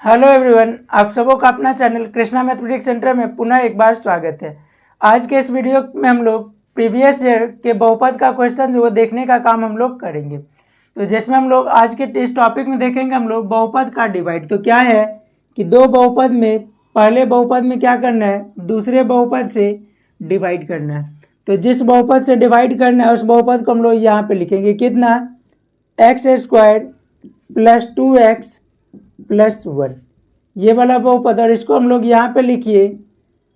Hello everyone, आप सबों का अपना चैनल कृष्णा मैथमेटिक्स सेंटर में पुनः एक बार स्वागत है। आज के इस वीडियो में हम लोग प्रीवियस ईयर के बहुपद का क्वेश्चन जो वो देखने का काम हम लोग करेंगे। तो जिसमें हम लोग आज के इस टॉपिक में देखेंगे हम लोग बहुपद का डिवाइड। तो क्या है कि दो बहुपद में पहले बहुपद में क्या करना है, दूसरे बहुपद से डिवाइड करना है। तो जिस बहुपद से डिवाइड करना है उस बहुपद को हम लोग यहाँ पे लिखेंगे कितना, x² प्लस 2x प्लस 1, ये वाला बहुपद। और इसको हम लोग यहाँ पे लिखिए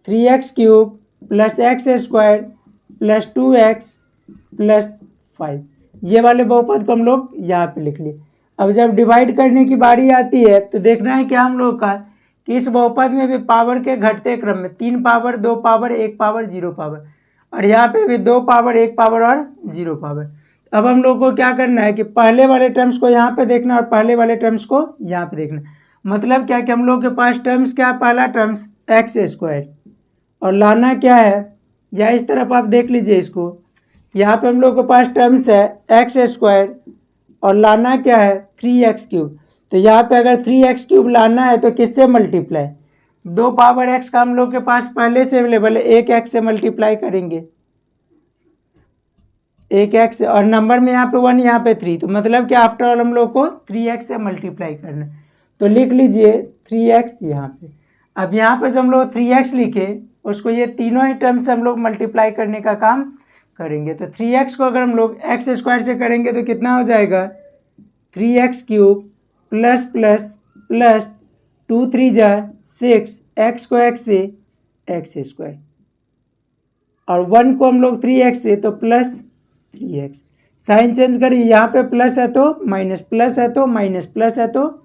3x³ plus x² plus 2x plus 5, ये वाले बहुपद को हम लोग यहाँ पे लिख लिए। अब जब डिवाइड करने की बारी आती है तो देखना है क्या हम लोग का कि इस बहुपद में भी पावर के घटते क्रम में 3 पावर 2 पावर 1 पावर 0 पावर, और यहाँ पे भी 2 पावर 1 पावर और 0 पावर। अब हम लोग को क्या करना है कि पहले वाले टर्म्स को यहाँ पे देखना और पहले वाले टर्म्स को यहाँ पे देखना। मतलब क्या कि हम लोग के पास टर्म्स क्या है, पहला टर्म्स x² और लाना क्या है, या इस तरफ आप देख लीजिए इसको, यहाँ पे हम लोग के पास टर्म्स है x² और लाना क्या है 3x³। तो यहाँ पे अगर 3x³ लाना है तो किससे मल्टीप्लाई, 2 पावर x का हम लोग के पास पहले से अवेलेबल है, एक x से मल्टीप्लाई करेंगे, एक x और नंबर में यहाँ पे 1 यहाँ पे 3, तो मतलब कि आफ्टर ऑल हम लोग को 3x से मल्टीप्लाई करना है। तो लिख लीजिए 3x यहाँ पे। अब यहाँ पे जो हम लोग 3x लिखे उसको ये तीनों ही टर्म से हम लोग मल्टीप्लाई करने का काम करेंगे। तो 3x को अगर हम लोग x² से करेंगे तो कितना हो जाएगा 3x³ प्लस प्लस प्लस 2 3 जा 6, x को x से x² और 1 को हम लोग 3x से तो प्लस 3x। साइन चेंज करिए, यहाँ पे प्लस है तो माइनस, प्लस है तो माइनस, प्लस है तो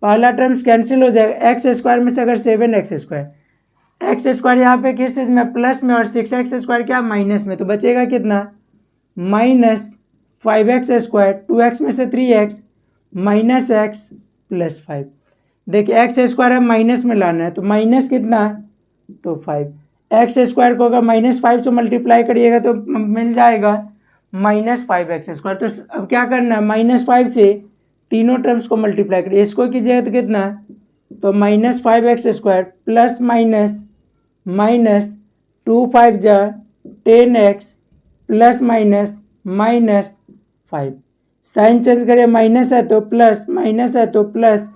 पहला टर्म्स कैंसिल हो जाएगा। x² में से अगर 7x² यहाँ पे किस चीज़ में, प्लस में, और 6x² क्या माइनस में, तो बचेगा कितना माइनस 5x², 2x में से 3x माइनस x प्लस 5। देखिए x² है माइनस में लाना है तो माइनस कितना तो 5, x² को अगर -5 से मल्टीप्लाई करिएगा तो मिल जाएगा -5x²। तो अब क्या करना है, -5 से तीनों टर्म्स को मल्टीप्लाई करिए, इसको कीजिएगा तो कितना तो -5x² प्लस माइनस माइनस 2 5 जा 10x plus minus minus 5। Sign change करिए, माइनस है तो प्लस, माइनस है तो प्लस,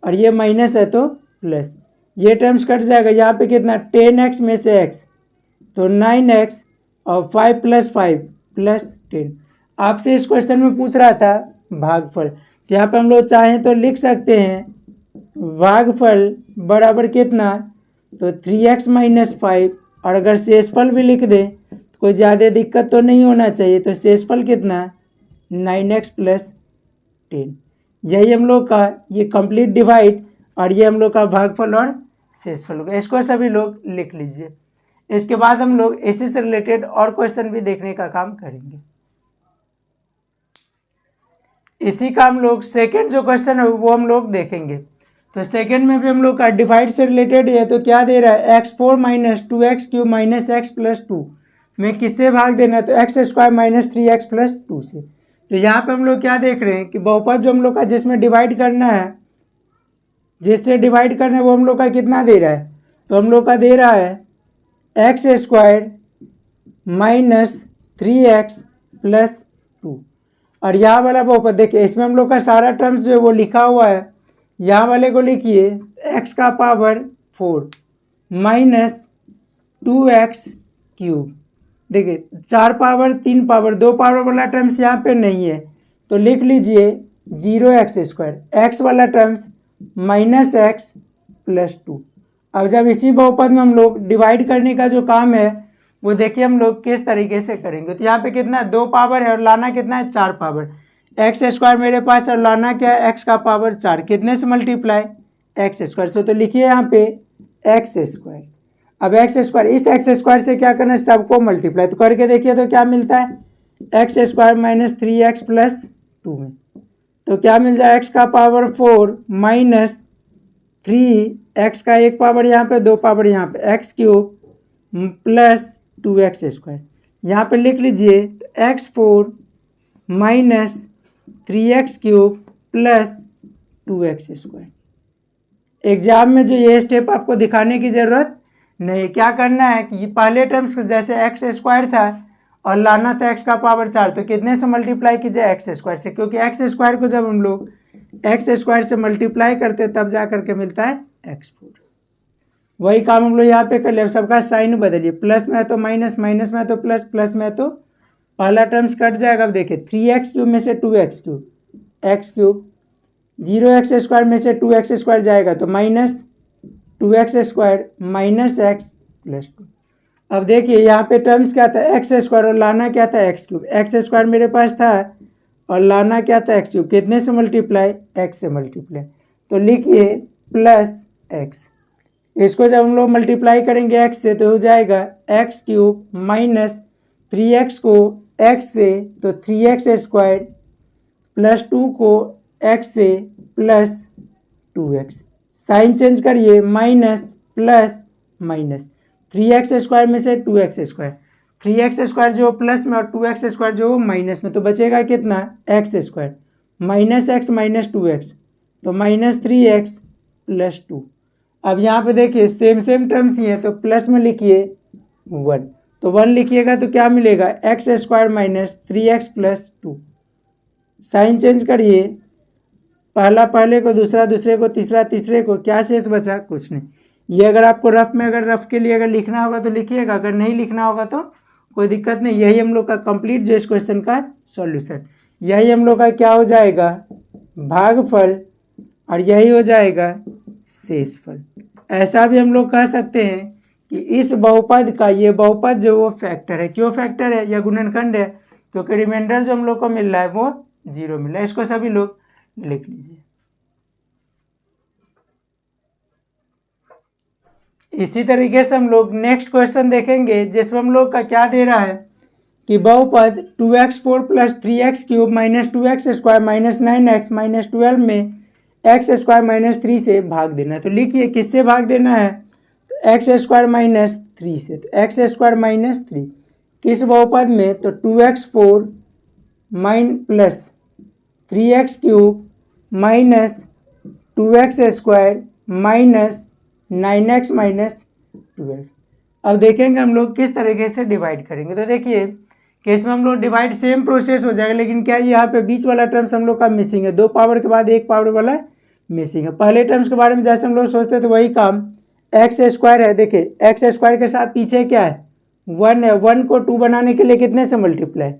और ये माइनस है तो प्लस, ये टर्म्स कट जाएगा। यहाँ पे कितना 10x में से x तो 9x और 5 प्लस 5 प्लस 10। आपसे इस क्वेश्चन में पूछ रहा था भागफल, तो यहाँ पे हम लोग चाहें तो लिख सकते हैं भागफल बराबर कितना तो 3x - 5, और अगर शेषफल भी लिख दें तो कोई ज़्यादा दिक्कत तो नहीं होना चाहिए। तो शेषफल कितना 9x प्लस 10। यही हम लोग का ये कंप्लीट डिवाइड और ये हम लोग का भागफल और शेषफल होगा। इसको सभी लोग लिख लीजिए। इसके बाद हम लोग इसी से रिलेटेड और क्वेश्चन भी देखने का काम करेंगे। इसी का हम लोग सेकंड जो क्वेश्चन है वो हम लोग देखेंगे। तो सेकंड में भी हम लोग का डिवाइड से रिलेटेड है। तो क्या दे रहा है x4 - 2x³ - x प्लस 2 में किससे भाग देना है तो x² - 3x प्लस 2 से। तो यहाँ पे हम लोग क्या देख रहे हैं कि बहुपद जो हम लोग का जिसमें डिवाइड करना है, जिससे डिवाइड करना है वो हम लोग का कितना दे रहा है, तो हम लोग का दे रहा है x² - 3x प्लस 2। और यहाँ वाला बहुपद देखिए, इसमें हम लोग का सारा टर्म्स जो है वो लिखा हुआ है। यहाँ वाले को लिखिए x का पावर 4 माइनस 2x³। देखिए 4 पावर 3 पावर 2 पावर वाला टर्म्स यहाँ पे नहीं है तो लिख लीजिए 0x²। x वाला टर्म्स -x प्लस 2। अब जब इसी बहुपद में हम लोग डिवाइड करने का जो काम है वो देखिए हम लोग किस तरीके से करेंगे। तो यहाँ पे कितना 2 पावर है और लाना कितना है 4 पावर, x² मेरे पास और लाना क्या है x का पावर 4, कितने से मल्टीप्लाई x² से। तो लिखिए यहाँ पे x²। अब x², इस x² से क्या करना है सबको मल्टीप्लाई, तो करके देखिए तो क्या मिलता है x² - 3x प्लस 2 में तो क्या मिल जाए x का पावर 4 माइनस 3x का एक पावर यहाँ पे 2 पावर यहाँ पे x³ प्लस 2x²। यहाँ पे लिख लीजिए x4 - 3x³ plus 2x²। Exam में जो ये स्टेप आपको दिखाने की ज़रूरत नहीं। क्या करना है कि पहले टर्म्स जैसे एक्स स्क्वायर था और लाना था एक्स का पावर 4, तो कितने से मल्टीप्लाई कीजिए एक्स स्क्वायर से, क्योंकि एक्स स्क्वायर को जब हम लोग एक्स स्क्वायर से मल्टीप्लाई करते तब जा करके मिलता है x4। वही काम हम लोग यहाँ पे कर लिया। सबका साइन बदलिए, प्लस में है तो माइनस, माइनस में है तो प्लस, प्लस में है तो पहला टर्म्स कट जाएगा। अब देखिए 3x³ में से 2x³ x³, 0x स्क्वायर में से 2x स्क्वायर जाएगा तो minus 2x square minus x plus 2। अब देखिए यहाँ पे टर्म्स क्या था एक्स स्क्वायर और लाना क्या था x³। एक्स स्क्वायर मेरे पास था और लाना क्या था x³, कितने से मल्टीप्लाई x से मल्टीप्लाई, तो लिखिए प्लस x। इसको जब हम लोग मल्टीप्लाई करेंगे x से तो हो जाएगा x³ माइनस 3x को x से तो 3x स्क्वायर प्लस 2 को x से प्लस 2x। साइन चेंज करिए, minus plus minus, 3x square में से 2x स्क्वायर, 3x स्क्वायर जो प्लस में और 2x स्क्वायर जो माइनस में, तो बचेगा कितना x square minus x minus 2x तो माइनस 3x प्लस 2। अब यहाँ पे देखिए सेम सेम टर्म्स ही हैं तो प्लस में लिखिए 1, तो 1 लिखिएगा तो क्या मिलेगा x square minus 3x plus 2। Sign change करिए, पहला पहले को, दूसरा दूसरे को, तीसरा तीसरे को, क्या शेष बचा, कुछ नहीं। ये अगर आपको रफ में अगर रफ के लिए अगर लिखना होगा तो लिखिएगा, अगर नहीं लिखना होगा तो कोई दिक्कत नहीं। यही हम लोग का कंप्लीट जो इस क्वेश्चन का सॉल्यूशन, यही हम लोग का क्या हो जाएगा भागफल और यही हो जाएगा शेषफल। ऐसा भी हम लोग कह सकते हैं कि इस बहुपद का ये बहुपद जो वो फैक्टर है, क्यों फैक्टर है या गुणनखंड है, क्योंकि रिमाइंडर जो हम लोग को मिल रहा है वो 0 मिल रहा है। इसको सभी लोग लिख लीजिए। इसी तरीके से हम लोग नेक्स्ट क्वेश्चन देखेंगे जिसमें हम लोग का क्या दे रहा है कि बहुपद 2x4 plus 3x³ minus 2x square minus 9x minus 12 में एक्स स्क्वायर माइनस 3 से भाग देना है। तो लिखिए किससे भाग देना है, तो एक्स स्क्वायर माइनस 3 से, तो एक्स स्क्वायर माइनस 3 किस बहुपद में, तो 2x4 mine plus 3x³ minus 2x square minus 9x minus 12। अब देखेंगे हम लोग किस तरीके से डिवाइड करेंगे। तो देखिए कि इसमें हम लोग डिवाइड सेम प्रोसेस हो जाएगा, लेकिन क्या यहाँ पे बीच वाला टर्म्स हम लोग का मिसिंग है, 2 पावर के बाद 1 पावर वाला मिसिंग है। पहले टर्म्स के बारे में जैसे हम लोग सोचते थे वही काम, एक्स स्क्वायर है, देखिए एक्स स्क्वायर के साथ पीछे क्या है 1 है, 1 को 2 बनाने के लिए कितने से मल्टीप्लाई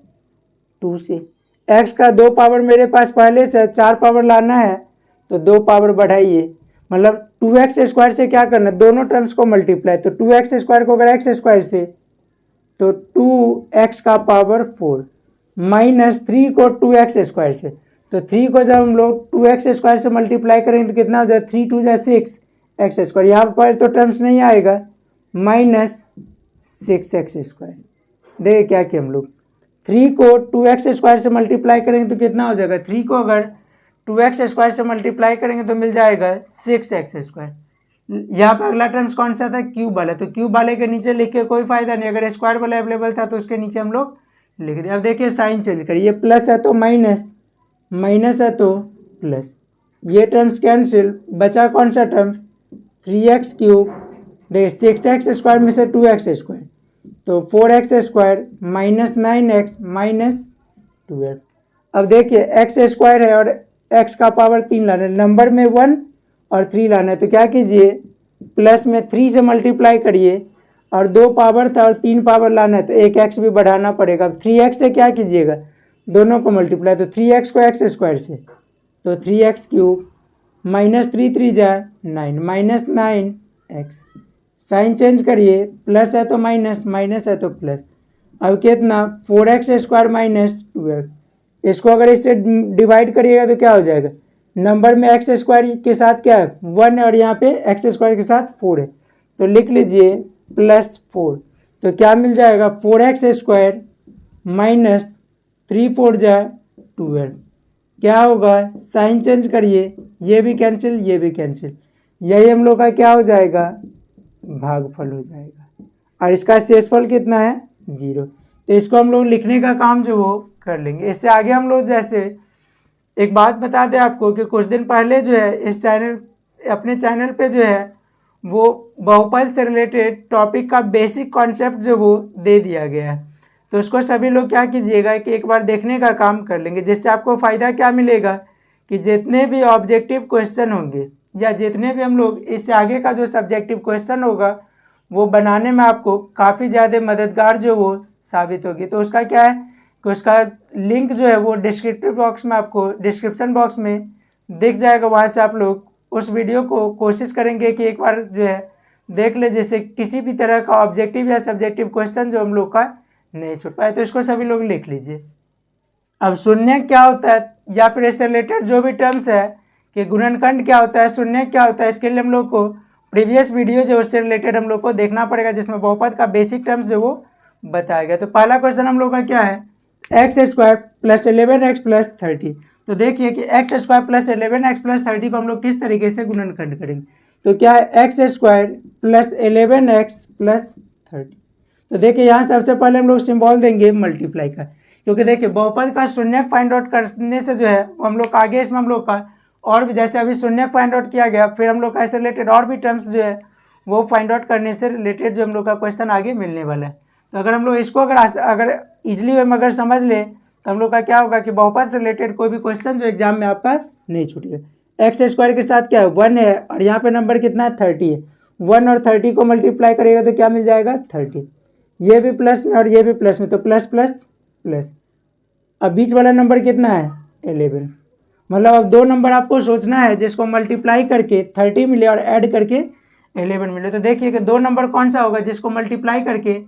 2 से। एक्स का 2 पावर मेरे पास पहले से 4 पावर लाना है तो 2 पावर बढ़ाइए, मतलब 2x स्क्वायर से क्या करना है दोनों टर्म्स को मल्टीप्लाई, तो 2x स्क्वायर को अगर एक्स स्क्वायर से तो 2x का पावर 4 माइनस 3 को 2x स्क्वायर से, तो 3 को जब हम लोग 2x स्क्वायर से मल्टीप्लाई करेंगे तो कितना हो जाए 3 2 जा 6 एक्स स्क्वायर, यहाँ पर तो टर्म्स नहीं आएगा, माइनस 6x स्क्वायर। देखिए क्या कि हम लोग 3 को 2x स्क्वायर से मल्टीप्लाई करेंगे तो कितना हो जाएगा, 3 को अगर 2x स्क्वायर से मल्टीप्लाई करेंगे तो मिल जाएगा 6x स्क्वायर। यहाँ पर अगला टर्म्स कौन सा था क्यूब वाला, तो क्यूब वाले के नीचे लिख के कोई फायदा नहीं, अगर स्क्वायर वाला अवेलेबल था तो उसके नीचे हम लोग लिख दिया। अब देखिए साइन चेंज करिए, प्लस है तो माइनस, माइनस है तो प्लस, ये टर्म्स कैंसिल, बचा कौन सा टर्म्स 3x³ देखिए 6x स्क्वायर में से 2x स्क्वायर तो 4x square minus 9x minus 12। अब देखिए एक्स स्क्वायर है और x का पावर 3 लाना है, नंबर में 1 और 3 लाना है, तो क्या कीजिए प्लस में 3 से मल्टीप्लाई करिए और 2 पावर था और 3 पावर लाना है तो एक x भी बढ़ाना पड़ेगा। अब 3x से क्या कीजिएगा दोनों को मल्टीप्लाई, तो 3x को x स्क्वायर से तो 3x³ माइनस 3 3 जा 9 माइनस 9x। साइन चेंज करिए, प्लस है तो माइनस, माइनस है तो प्लस। अब कितना 4x स्क्वायर माइनस 12, इसको अगर इससे डिवाइड करिएगा तो क्या हो जाएगा, नंबर में एक्स स्क्वायर के साथ क्या है 1 है और यहाँ पे एक्स स्क्वायर के साथ 4 है, तो लिख लीजिए प्लस 4, तो क्या मिल जाएगा 4x स्क्वायर माइनस 3 4 जा 12। क्या होगा साइन चेंज करिए, ये भी कैंसिल ये भी कैंसिल, यही हम लोग का क्या हो जाएगा भागफल हो जाएगा और इसका शेषफल कितना है 0। तो इसको हम लोग लिखने का काम जो वो कर लेंगे। इससे आगे हम लोग जैसे एक बात बता दें आपको कि कुछ दिन पहले जो है इस चैनल अपने चैनल पे जो है वो बहुपद से रिलेटेड टॉपिक का बेसिक कॉन्सेप्ट जो वो दे दिया गया है। तो उसको सभी लोग क्या कीजिएगा कि एक बार देखने का काम कर लेंगे, जिससे आपको फ़ायदा क्या मिलेगा कि जितने भी ऑब्जेक्टिव क्वेश्चन होंगे या जितने भी हम लोग इससे आगे का जो सब्जेक्टिव क्वेश्चन होगा वो बनाने में आपको काफ़ी ज़्यादा मददगार जो वो साबित होगी। तो उसका क्या है कि उसका लिंक जो है वो डिस्क्रिप्टिव बॉक्स में आपको डिस्क्रिप्शन बॉक्स में दिख जाएगा। वहाँ से आप लोग उस वीडियो को कोशिश करेंगे कि एक बार जो है देख ले, जैसे किसी भी तरह का ऑब्जेक्टिव या सब्जेक्टिव क्वेश्चन जो हम लोग का नहीं छूट पाए। तो इसको सभी लोग लिख लीजिए। अब शून्य क्या होता है या फिर इससे रिलेटेड जो भी टर्म्स है कि गुणनखंड क्या होता है, शून्य क्या होता है, इसके लिए हम लोग को प्रीवियस वीडियो जो उससे रिलेटेड हम लोग को देखना पड़ेगा, जिसमें बहुपद का बेसिक टर्म्स जो वो बताया गया। तो पहला क्वेश्चन हम लोग का क्या है, x square plus 11x plus 30। तो देखिए कि x square plus 11x plus 30 को हम लोग किस तरीके से गुणनखंड करेंगे। तो क्या है x square plus 11x plus 30। तो देखिए यहाँ सबसे पहले हम लोग सिंबल देंगे मल्टीप्लाई का, क्योंकि देखिए बहुपद का शून्य फाइंड आउट करने से जो है वो हम लोग का आगे इसमें हम लोग का और भी, जैसे अभी शून्य फाइंड आउट किया गया, फिर हम लोग का इससे रिलेटेड और भी टर्म्स जो है वो फाइंड आउट करने से रिलेटेड जो हम लोग का क्वेश्चन आगे मिलने वाला है। तो अगर हम लोग इसको अगर इजीली वे में अगर समझ ले तो हम लोग का क्या होगा कि बहुपद से रिलेटेड कोई भी क्वेश्चन जो एग्जाम में आपका नहीं छूटेगा। एक्स स्क्वायर के साथ क्या है 1 है और यहाँ पे नंबर कितना है 30 है। 1 और 30 को मल्टीप्लाई करेगा तो क्या मिल जाएगा 30। ये भी प्लस में और ये भी प्लस में, तो प्लस प्लस प्लस। अब बीच वाला नंबर कितना है 11। मतलब अब दो नंबर आपको सोचना है जिसको मल्टीप्लाई करके 30 मिले और ऐड करके 11 मिले। तो देखिए कि दो नंबर कौन सा होगा जिसको मल्टीप्लाई करके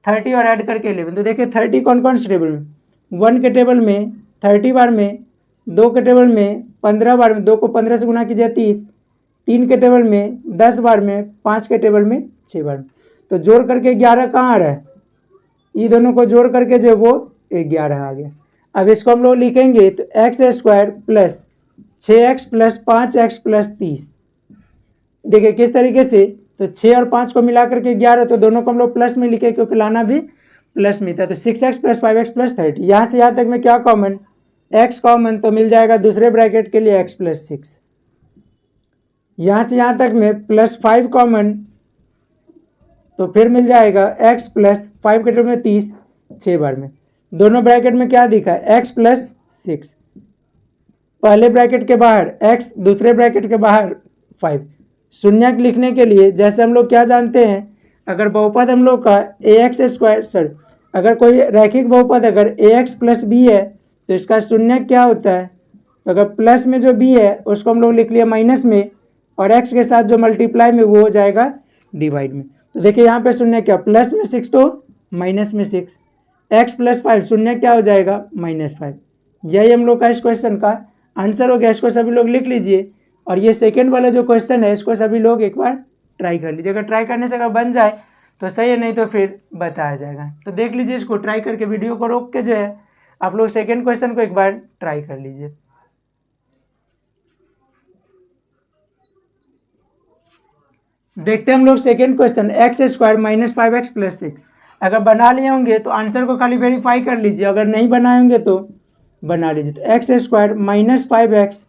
30 और ऐड करके 11। तो देखिए 30 कौन कौन से टेबल में, 1 के टेबल में 30 बार में, 2 के टेबल में 15 बार में, 2 को 15 से गुना कीजिए 30, 3 के टेबल में 10 बार में, 5 के टेबल में 6 बार में। तो जोड़ करके 11 कहाँ आ रहा है, ये दोनों को जोड़ करके जो वो 11 आ गया। अब इसको हम लोग लिखेंगे तो x square plus 6x plus 5x plus 30। देखिए किस तरीके से, तो 6 और 5 को मिला करके 11, तो दोनों को हम लोग प्लस में लिखे क्योंकि लाना भी प्लस में था। तो 6x प्लस 5x प्लस 30। यहाँ से यहाँ तक में क्या कॉमन, x कॉमन, तो मिल जाएगा दूसरे ब्रैकेट के लिए x प्लस 6। यहाँ से यहाँ तक में प्लस 5 कॉमन, तो फिर मिल जाएगा x प्लस 5 के टेबल में 30 6 बार में। दोनों ब्रैकेट में क्या दिखा है x प्लस 6, पहले ब्रैकेट के बाहर x, दूसरे ब्रैकेट के बाहर 5। शून्य लिखने के लिए जैसे हम लोग क्या जानते हैं, अगर बहुपद हम लोग का ax स्क्वायर अगर कोई रैखिक बहुपद अगर ax प्लस b है तो इसका शून्य क्या होता है, तो अगर प्लस में जो b है उसको हम लोग लिख लिया माइनस में, और x के साथ जो मल्टीप्लाई में वो हो जाएगा डिवाइड में। तो देखिए यहाँ पे शून्य क्या, प्लस में 6 तो माइनस में 6, x प्लस 5 शून्य क्या हो जाएगा -5। यही हम लोग का इस क्वेश्चन का आंसर हो गया। इसको सभी लोग लिख लीजिए। और ये सेकेंड वाला जो क्वेश्चन है इसको सभी लोग एक बार ट्राई कर लीजिए। अगर ट्राई करने से अगर बन जाए तो सही है, नहीं तो फिर बताया जाएगा। तो देख लीजिए, इसको ट्राई करके वीडियो को रोक के जो है आप लोग सेकेंड क्वेश्चन को एक बार ट्राई कर लीजिए। देखते हैं हम लोग second question, x square minus 5x plus 6। अगर बना लिए होंगे तो आंसर को खाली वेरीफाई कर लीजिए, अगर नहीं बनाए होंगे तो बना लीजिए। तो x square minus 5x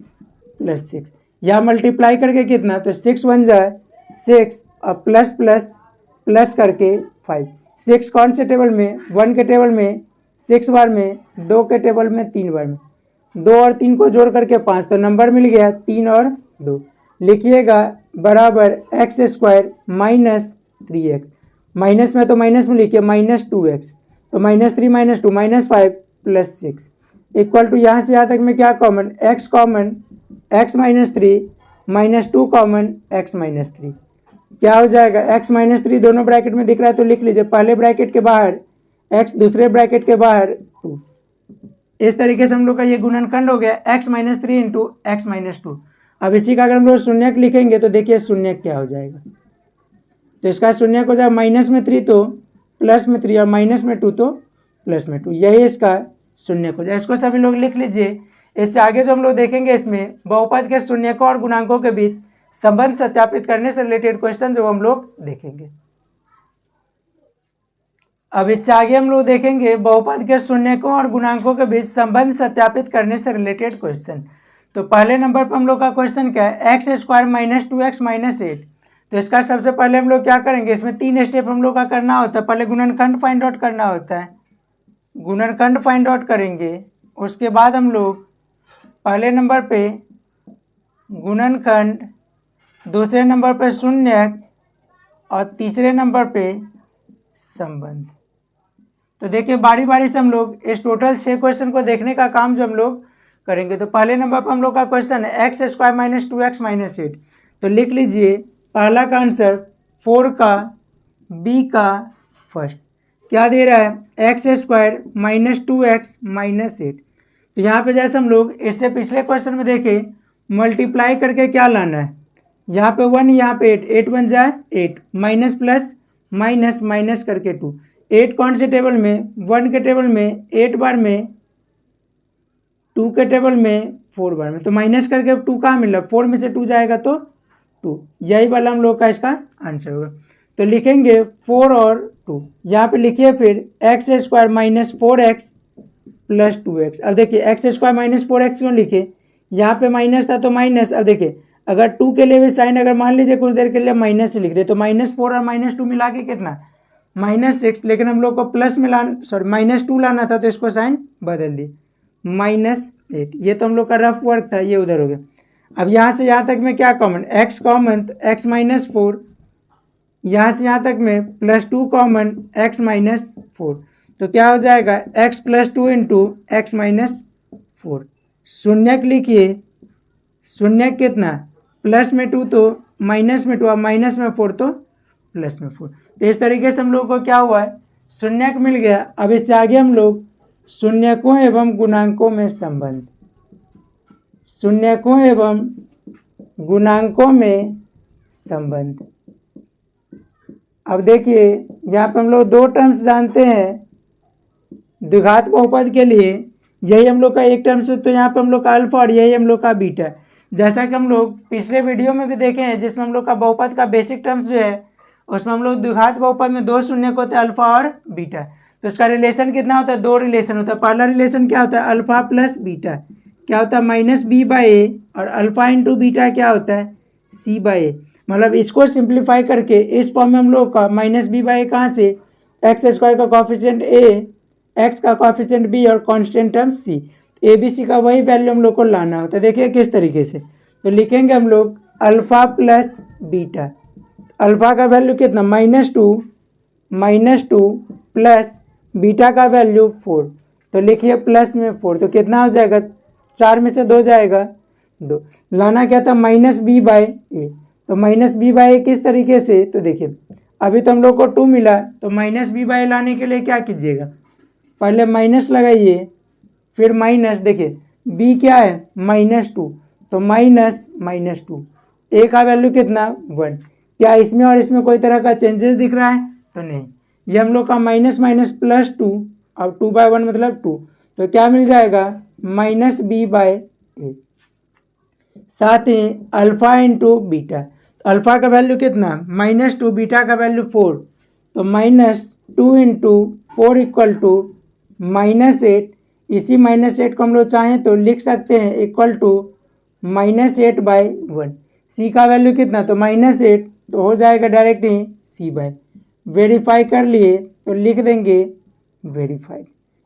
plus 6, या मल्टीप्लाई करके कितना, तो 6 बन जाए 6 और प्लस प्लस प्लस करके 5। 6 कौन से टेबल में, 1 के टेबल में 6 बार में, 2 के टेबल में 3 बार में, 2 और 3 को जोड़ करके 5, तो नंबर मिल गया 3 और 2। लिखिएगा बराबर x square minus 3x, minus में तो माइनस में लिखिए माइनस 2x, तो -3 - 2 -5 प्लस 6 इक्वल टू यहाँ से यहाँ तक में क्या common, x common, x minus 3 minus 2 common, x minus 3 क्या हो जाएगा, x माइनस 3 दोनों ब्रैकेट में दिख रहा है तो लिख लीजिए, पहले ब्रैकेट के बाहर x, दूसरे ब्रैकेट के बाहर 2। इस तरीके से हम लोग का ये गुणनखंड हो गया x minus 3 into X minus 2। अब इसी का अगर हम लोग शून्य लिखेंगे तो देखिए शून्य क्या हो जाएगा, तो इसका शून्य हो जाएगा माइनस में 3 तो प्लस में 3 और माइनस में 2 तो प्लस में 2, यही इसका शून्य हो जाएगा। इसको सभी लोग लिख लीजिए। इससे आगे जो हम लोग देखेंगे इसमें बहुपद के शून्यकों और गुणांकों के बीच संबंध सत्यापित करने से रिलेटेड क्वेश्चन जो हम लोग देखेंगे। अब इससे आगे हम लोग देखेंगे बहुपद के शून्यकों और गुणांकों के बीच संबंध सत्यापित करने से रिलेटेड क्वेश्चन। तो पहले नंबर पर हम लोग का क्वेश्चन क्या है, x square minus 2x minus 8। तो इसका सबसे पहले हम लोग क्या करेंगे, इसमें 3 स्टेप हम लोग का करना होता है। पहले गुणनखंड फाइंड आउट करना होता है, गुणनखंड फाइंड आउट करेंगे। उसके बाद हम लोग पहले नंबर पे गुणनखंड, दूसरे नंबर पे शून्य और तीसरे नंबर पे संबंध। तो देखिए बारी बारी से हम लोग इस टोटल 6 क्वेश्चन को देखने का काम जो हम लोग करेंगे। तो पहले नंबर पर हम लोग का क्वेश्चन है x square minus 2x minus 8। तो लिख लीजिए पहला का आंसर 4 का बी का फर्स्ट क्या दे रहा है, x square minus 2x minus 8। तो यहाँ पे जैसे हम लोग इससे पिछले क्वेश्चन में देखे मल्टीप्लाई करके क्या लाना है, यहाँ पे 1 यहाँ पे 8, 8 बन जाए 8, माइनस प्लस माइनस माइनस करके 2, 8 कौन से टेबल में, 1 के टेबल में 8 बार में, 2 के टेबल में 4 बार में। तो माइनस करके 2 कहाँ मिला, 4 में से 2 जाएगा तो 2, यही वाला हम लोग का इसका आंसर होगा। तो लिखेंगे 4 और 2, यहाँ पे लिखिए फिर x square minus 4x plus 2x। अब देखिए एक्स स्क्वायर माइनस 4x क्यों लिखे, यहाँ पे माइनस था तो माइनस। अब देखिए अगर 2 के लिए भी साइन अगर मान लीजिए कुछ देर के लिए माइनस लिख दे तो -4 और -2 मिला के कितना, -6। लेकिन हम लोग को प्लस में -2 लाना था तो इसको साइन बदल दिए -8। ये तो हम लोग का रफ वर्क था, ये उधर हो गया। अब यहाँ से यहाँ तक में क्या कॉमन, x कॉमन तो x -4, यहाँ से यहाँ तक में +2 कॉमन x -4। तो क्या हो जाएगा x + 2 इंटू x -4। शून्यक लिखिए, शून्य कितना, प्लस में 2 तो माइनस में 2, अब माइनस में 4 तो प्लस में 4। तो इस तरीके से हम लोग को क्या हुआ है, शून्यक मिल गया। अब इससे आगे हम लोग शून्यकों एवं गुणांकों में संबंध, शून्यकों एवं गुणांकों में संबंध। अब देखिए यहाँ पे हम लोग 2 टर्म्स जानते हैं द्विघात बहुपद के लिए, यही हम लोग का एक टर्म्स है। तो यहाँ पे हम लोग का अल्फा और यही हम लोग का बीटा। जैसा कि हम लोग पिछले वीडियो में भी देखे हैं जिसमें हम लोग का बहुपद का बेसिक टर्म्स जो है उसमें हम लोग द्विघात बहुपद में 2 शून्य को होते हैं अल्फा और बीटा। तो उसका रिलेशन कितना होता है, 2 रिलेशन होता है। पहला रिलेशन क्या होता है, अल्फा प्लस बीटा क्या होता है -b/a, और अल्फा इंटू बीटा क्या होता है c/a। मतलब इसको सिंप्लीफाई करके इस फॉर्म में हम लोग का -b/a कहाँ से, एक्स स्क्वायर का कॉफिशिएंट a, एक्स का कॉफिशिएंट b और कांस्टेंट टर्म c, ABC का वही वैल्यू हम लोग को लाना होता है। देखिए किस तरीके से, तो लिखेंगे हम लोग अल्फा प्लस बीटा। अल्फा का वैल्यू कितना -2 प्लस बीटा का वैल्यू 4। तो लिखिए प्लस में 4, तो कितना हो जाएगा, 4 में से 2 जाएगा 2। लाना क्या था -b/a, तो -b/a किस तरीके से, तो देखिए अभी तो हम लोग को 2 मिला, तो -b/a लाने के लिए क्या कीजिएगा, पहले माइनस लगाइए फिर माइनस। देखिए b क्या है -2, तो -2, a का वैल्यू कितना 1। क्या इसमें और इसमें कोई तरह का चेंजेस दिख रहा है, तो नहीं। ये हम लोग का माइनस माइनस +2, अब 2/1 मतलब 2, तो क्या मिल जाएगा -b/a। साथ ही अल्फा इंटू बीटा, अल्फा का वैल्यू कितना -2, बीटा का वैल्यू 4, तो -2 इंटू 4 इक्वल टू -8। इसी -8 को हम लोग चाहें तो लिख सकते हैं इक्वल टू -8/1। c का वैल्यू कितना, तो -8, तो हो जाएगा डायरेक्ट ही c/। वेरीफाई कर लिए तो लिख देंगे वेरीफाइड।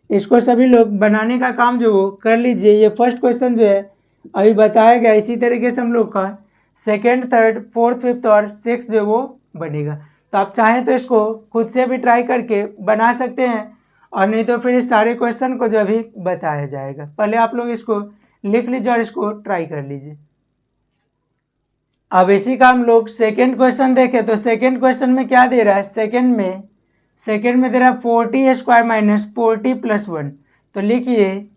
इसको सभी लोग बनाने का काम जो वो कर लीजिए। ये फर्स्ट क्वेश्चन जो है अभी बताया गया, इसी तरीके से हम लोग का सेकेंड, थर्ड, फोर्थ, फिफ्थ और सिक्स जो वो बनेगा। तो आप चाहें तो इसको खुद से भी ट्राई करके बना सकते हैं, और नहीं तो फिर इस सारे क्वेश्चन को जो अभी बताया जाएगा, पहले आप लोग इसको लिख लीजिए और इसको ट्राई कर लीजिए। अब इसी का हम लोग सेकेंड क्वेश्चन देखें तो सेकेंड क्वेश्चन में क्या दे रहा है, सेकेंड में दे रहा है 40 स्क्वायर माइनस 40 प्लस 1। तो लिखिए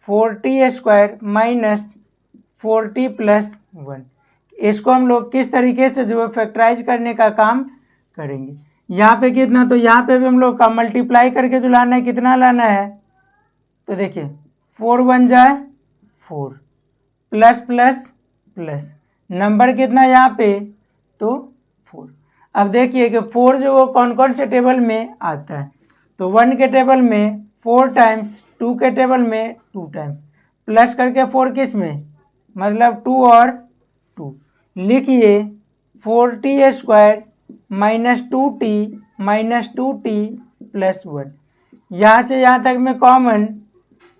40 स्क्वायर माइनस 40 प्लस 1। इसको हम लोग किस तरीके से जो है फैक्टराइज करने का काम करेंगे। यहाँ पे कितना, तो यहाँ पे भी हम लोग का मल्टीप्लाई करके जो लाना है, कितना लाना है, तो देखिए 4 1 जाए 4 प्लस प्लस प्लस, नंबर कितना यहाँ पे, तो 4। अब देखिए कि 4 जो वो कौन कौन से टेबल में आता है, तो 1 के टेबल में 4 टाइम्स, 2 के टेबल में 2 टाइम्स, प्लस करके 4 किस में मतलब 2 और 2। लिखिए 4t² minus 2t minus 2t plus 1। यहाँ से यहाँ तक में कॉमन,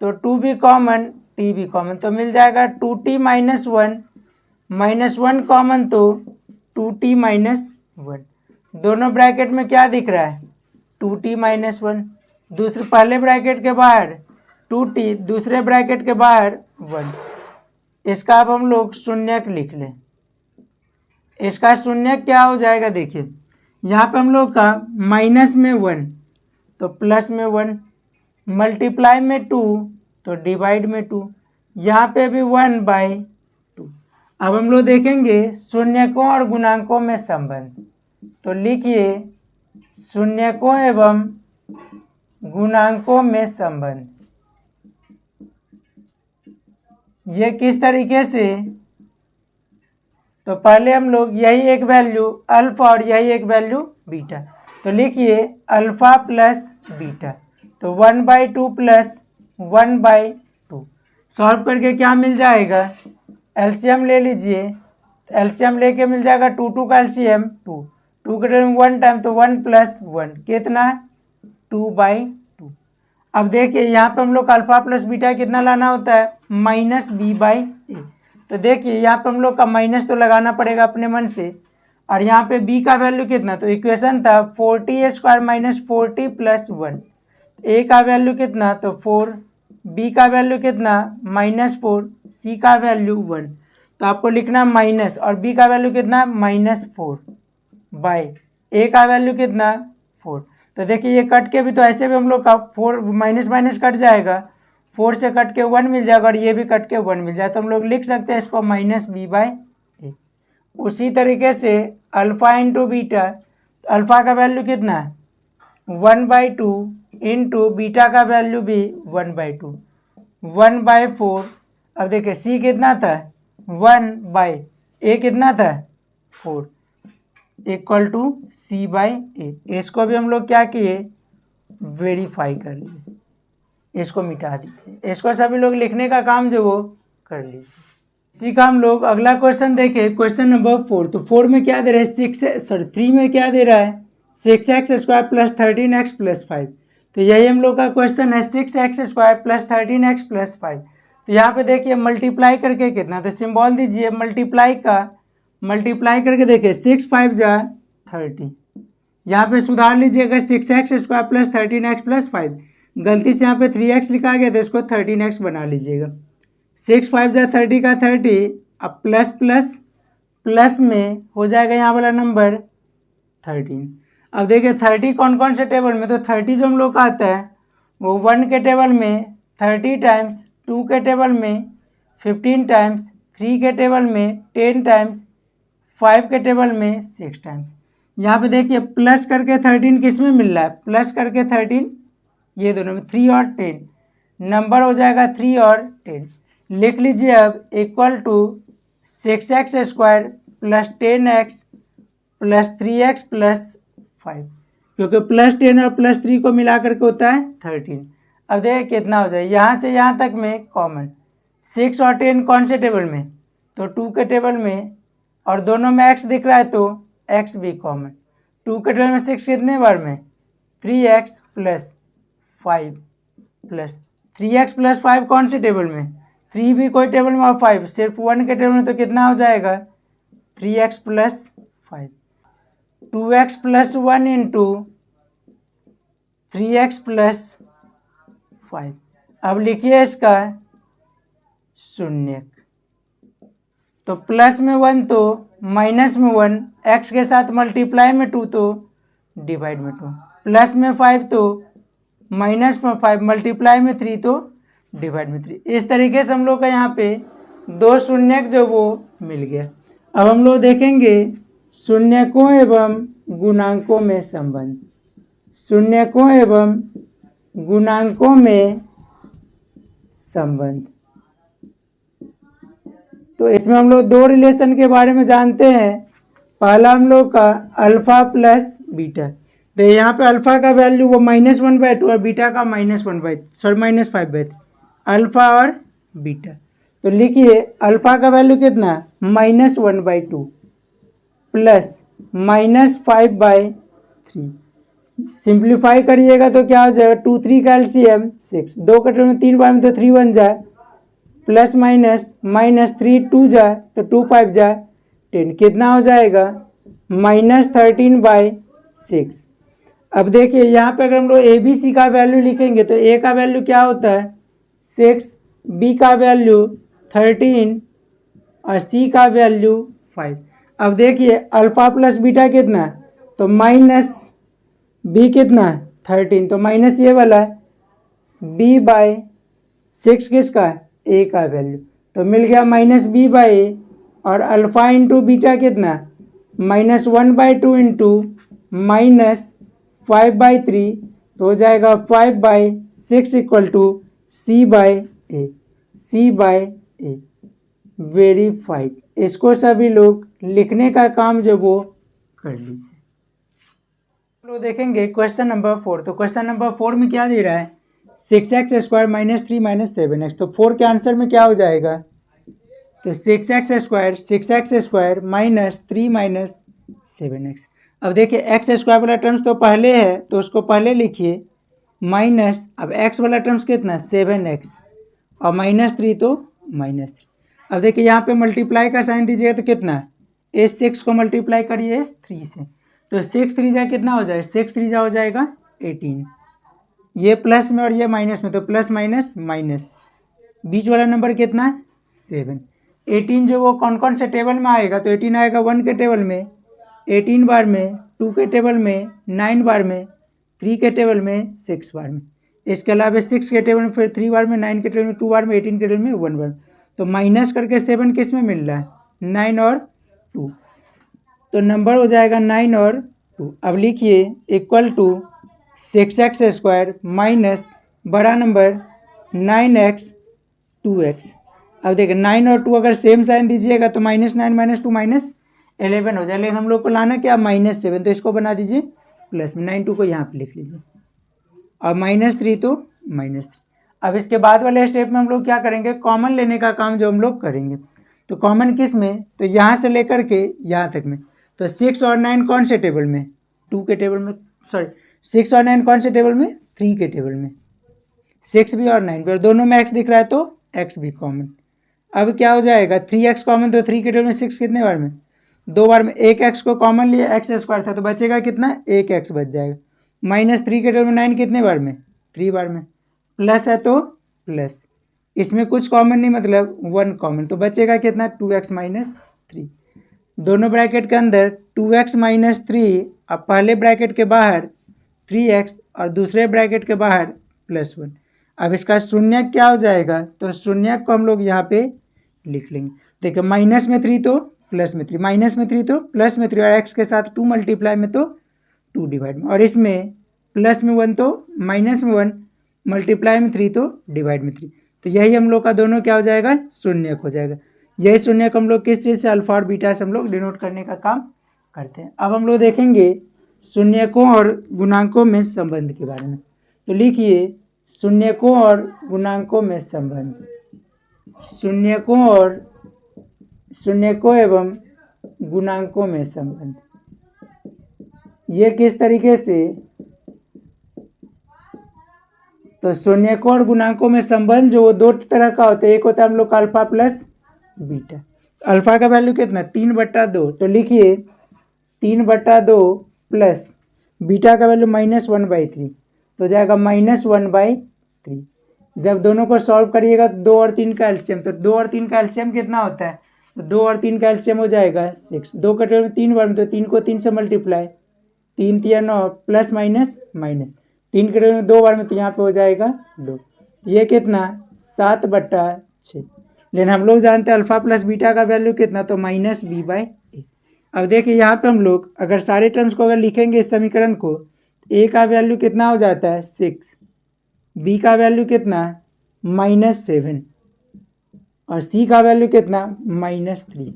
तो 2 भी कॉमन, t भी कॉमन, तो मिल जाएगा 2t माइनस 1 माइनस 1 कॉमन, तो 2t माइनस 1। दोनों ब्रैकेट में क्या दिख रहा है? 2t minus 1। दूसरे पहले ब्रैकेट के बाहर 2t, दूसरे ब्रैकेट के बाहर 1। इसका अब हम लोग शून्यक लिख लें। इसका शून्यक क्या हो जाएगा? देखिए यहाँ पे हम लोग का माइनस में 1 तो प्लस में 1, मल्टीप्लाई में 2 तो डिवाइड में 2, यहाँ पे भी 1/2। अब हम लोग देखेंगे शून्यकों और गुणांकों में संबंध। तो लिखिए शून्यकों एवं गुणांकों में संबंध। ये किस तरीके से? तो पहले हम लोग यही एक वैल्यू अल्फा और यही एक वैल्यू बीटा, तो लिखिए अल्फा प्लस बीटा, तो 1/2 प्लस 1/2। सॉल्व करके क्या मिल जाएगा? एलसीएम ले लीजिए, एलसीएम लेके मिल जाएगा 2 का एलसीएम 2, 2 के टेबल में 1 टाइम, तो 1 प्लस 1 कितना? 2/2। अब देखिए यहाँ पे हम लोग अल्फा प्लस बीटा कितना लाना होता है? Minus b/a। तो देखिए यहाँ पे हम लोग का माइनस तो लगाना पड़ेगा अपने मन से, और यहाँ पे b का वैल्यू कितना? तो इक्वेशन था 4t² minus 4t plus 1। a का वैल्यू कितना? तो 4, b का वैल्यू कितना? -4, c का वैल्यू 1। तो आपको लिखना माइनस, और b का वैल्यू कितना? -4 बाई a का वैल्यू कितना? 4। तो देखिए ये कट के भी, तो ऐसे भी हम लोग का 4 माइनस माइनस कट जाएगा, 4 से कट के 1 मिल जाएगा, और ये भी कट के 1 मिल जाए, तो हम लोग लिख सकते हैं इसको -b/a। उसी तरीके से अल्फा इंटू बीटा, तो अल्फा का वैल्यू कितना है? 1/2 इंटू बीटा का वैल्यू भी 1/2, 1/4। अब देखिए c कितना था? 1/a कितना था? 4 इक्वल टू c/a। इसको भी हम लोग क्या किए? वेरीफाई कर लिए, इसको मिटा दीजिए। इसको सभी लोग लिखने का काम जो वो कर लीजिए। इसी का हम लोग अगला क्वेश्चन देखें, क्वेश्चन नंबर 4। तो 4 में क्या दे रहा है? 3 में क्या दे रहा है? 6x² plus 13x plus 5। तो यही हम लोग का क्वेश्चन है, 6x² प्लस 13x प्लस 5। तो यहाँ पे देखिए मल्टीप्लाई करके कितना, तो सिंबल दीजिए मल्टीप्लाई का, मल्टीप्लाई करके देखिए 6 5 जा 30। यहाँ पे सुधार लीजिएगा 6x² प्लस 13x प्लस 5। गलती से यहाँ पे 3x लिखा गया, तो इसको 13x बना लीजिएगा। 6 5 जा 30 का 30, अब प्लस प्लस प्लस में हो जाएगा यहाँ वाला नंबर 13। अब देखिए 30 कौन कौन से टेबल में? तो 30 जो हम लोग का आता है वो 1 के टेबल में 30 टाइम्स, 2 के टेबल में 15 टाइम्स, 3 के टेबल में 10 टाइम्स, 5 के टेबल में 6 टाइम्स। यहाँ पे देखिए प्लस करके 13 किस में मिल रहा है? प्लस करके 13 ये दोनों में, 3 और 10 नंबर हो जाएगा 3 और 10। लिख लीजिए अब equal to 6x² plus 10x plus 3x plus 5, क्योंकि प्लस 10 और प्लस 3 को मिला करके होता है 13। अब देखिए कितना हो जाए, यहाँ से यहाँ तक में कॉमन, 6 और 10 कौन से टेबल में? तो 2 के टेबल में, और दोनों में x दिख रहा है तो x भी कॉमन। 2 के टेबल में 6 कितने बार में? 3x plus 5 plus 3x plus 5 कौन से टेबल में? 3 भी कोई टेबल में, और 5 सिर्फ 1 के टेबल में, तो कितना हो जाएगा? 3x plus 5। 2x plus 1 into 3x plus 5। अब लिखिए इसका शून्यक, तो प्लस में 1 तो माइनस में 1, x के साथ मल्टीप्लाई में 2 तो डिवाइड में 2, प्लस में 5 तो माइनस में 5, मल्टीप्लाई में 3 तो डिवाइड में 3। इस तरीके से हम लोग का यहाँ पे 2 शून्यक जो वो मिल गया। अब हम लोग देखेंगे शून्यकों एवं गुणांकों में संबंध। शून्यकों एवं गुणांकों में संबंध, तो इसमें हम लोग 2 रिलेशन के बारे में जानते हैं। पहला हम लोग का अल्फा प्लस बीटा, तो यहाँ पे अल्फा का वैल्यू वो -1/2 और बीटा का -5/3, अल्फा और बीटा। तो लिखिए अल्फ़ा का वैल्यू कितना, -1/2 प्लस -5/3। सिंप्लीफाई करिएगा तो क्या हो जाएगा, 2 3 का एलसीएम 6, 2 के टेबल में 3 बार में तो 3 बन जाए, प्लस -3 2 जाए तो 2 5 जाए 10, कितना हो जाएगा -13/6। अब देखिए यहाँ पे अगर हम लोग ए बी सी का वैल्यू लिखेंगे तो ए का वैल्यू क्या होता है 6, बी का वैल्यू 13 और सी का वैल्यू 5। अब देखिए अल्फ़ा प्लस बीटा कितना, तो माइनस बी कितना 13, तो माइनस ये वाला है, b/6 किसका, ए का वैल्यू, तो मिल गया -b/a। और अल्फ़ा इंटू बीटा कितना, -1/2 इंटू -5/3, तो हो जाएगा 5/6 equal to c/a, c/a verified. इसको सभी लोग लिखने का काम जो वो कर लीजिए। लोग देखेंगे क्वेश्चन नंबर 4। तो क्वेश्चन नंबर 4 में क्या दे रहा है, 6x² - 3 - 7x। तो 4 के आंसर में क्या हो जाएगा, तो 6x² - 3 - 7x। अब देखिए x² वाला टर्म्स तो पहले है तो उसको पहले लिखिए, माइनस अब x वाला टर्म्स कितना 7x और -3 तो -3। अब देखिए यहाँ पे मल्टीप्लाई का साइन दीजिएगा तो कितना, इस 6 को मल्टीप्लाई करिए इस 3 से, तो 6 3 जा कितना हो जाएगा, 6 3 जा हो जाएगा 18, ये प्लस में और ये माइनस में, तो प्लस माइनस माइनस, बीच वाला नंबर कितना 7। 18 जो वो कौन कौन से टेबल में आएगा, तो 18 आएगा 1 के टेबल में, 18 बार में, 2 के टेबल में, 9 बार में, 3 के टेबल में, 6 बार में। इसके अलावा 6 के टेबल में फिर 3 बार में, 9 के टेबल में 2 बार में, 18 के टेबल में 1 बार। तो माइनस करके 7 किस में मिल रहा है, 9 और 2, तो नंबर हो जाएगा 9 और 2। अब लिखिए इक्वल टू 6x² माइनस बड़ा नंबर 9x 2x। अब देखिए 9 और 2 अगर सेम साइन दीजिएगा तो -9 - 2 -11 हो जाए, लेकिन हम लोग को लाना क्या -7, तो इसको बना दीजिए प्लस में, 9 2 को यहाँ पे लिख लीजिए और -3 तो -3। अब इसके बाद वाले स्टेप में हम लोग क्या करेंगे, कॉमन लेने का काम जो हम लोग करेंगे। तो कॉमन किस में, तो यहाँ से लेकर के यहाँ तक में, तो 6 और 9 कौन से टेबल में, 2 के टेबल में, सॉरी 6 और 9 कौन से टेबल में, 3 के टेबल में, 6 भी और 9 भी, और दोनों में x दिख रहा है तो x भी कॉमन। अब क्या हो जाएगा 3x कॉमन, तो 3 के टेबल में 6 कितने बार में, 2 बार में, एक x को कॉमन लिए x² था तो बचेगा कितना, एक x बच जाएगा, -3 के टेबल में 9 कितने बार में, 3 बार में, प्लस है तो प्लस, इसमें कुछ कॉमन नहीं मतलब 1 कॉमन, तो बचेगा कितना 2x - 3। दोनों ब्रैकेट के अंदर 2x - 3, अब पहले ब्रैकेट के बाहर 3x और दूसरे ब्रैकेट के बाहर +1। अब इसका शून्य क्या हो जाएगा, तो शून्य को हम लोग यहाँ पे लिख लेंगे। देखिए माइनस में 3 तो प्लस में 3, माइनस में 3 तो प्लस में 3, और x के साथ 2 मल्टीप्लाई में तो 2 डिवाइड में, और इसमें प्लस में 1 तो माइनस में 1, मल्टीप्लाई में 3 तो डिवाइड में 3। तो यही हम लोग का दोनों क्या हो जाएगा, शून्य हो जाएगा। यही शून्य को हम लोग किस चीज़ से, अल्फा और बीटा से हम लोग डिनोट करने का काम करते हैं। अब हम लोग देखेंगे शून्यकों और गुणांकों में संबंध के बारे में। तो लिखिए शून्यकों और गुणांकों में संबंध, शून्यकों एवं गुणांकों में संबंध, ये किस तरीके से, तो शून्यकों और गुणांकों में संबंध जो वो दो तरह का होता है, एक होता है हम लोग का अल्फा प्लस बीटा। अल्फा का वैल्यू कितना 3/2, तो लिखिए 3/2 प्लस बीटा का वैल्यू -1/3, तो जाएगा -1/3। जब दोनों को सॉल्व करिएगा तो 2 और 3 का एलसीएम, तो 2 और 3 का एलसीएम कितना होता है, तो 2 और 3 का एलसीएम हो जाएगा 6। 2 का टेबल में 3 बार में, तो 3 को 3 से मल्टीप्लाई, 3 3 9 प्लस माइनस माइनस, 3 के टेबल में 2 बार में, तो यहाँ पे हो जाएगा 2। ये कितना 7/6। लेकिन हम लोग जानते हैं अल्फा प्लस बीटा का वैल्यू कितना, तो -b/a। अब देखिए यहाँ पे हम लोग अगर सारे टर्म्स को अगर लिखेंगे इस समीकरण को, a का वैल्यू कितना हो जाता है 6, b का वैल्यू कितना -7 और c का वैल्यू कितना -3।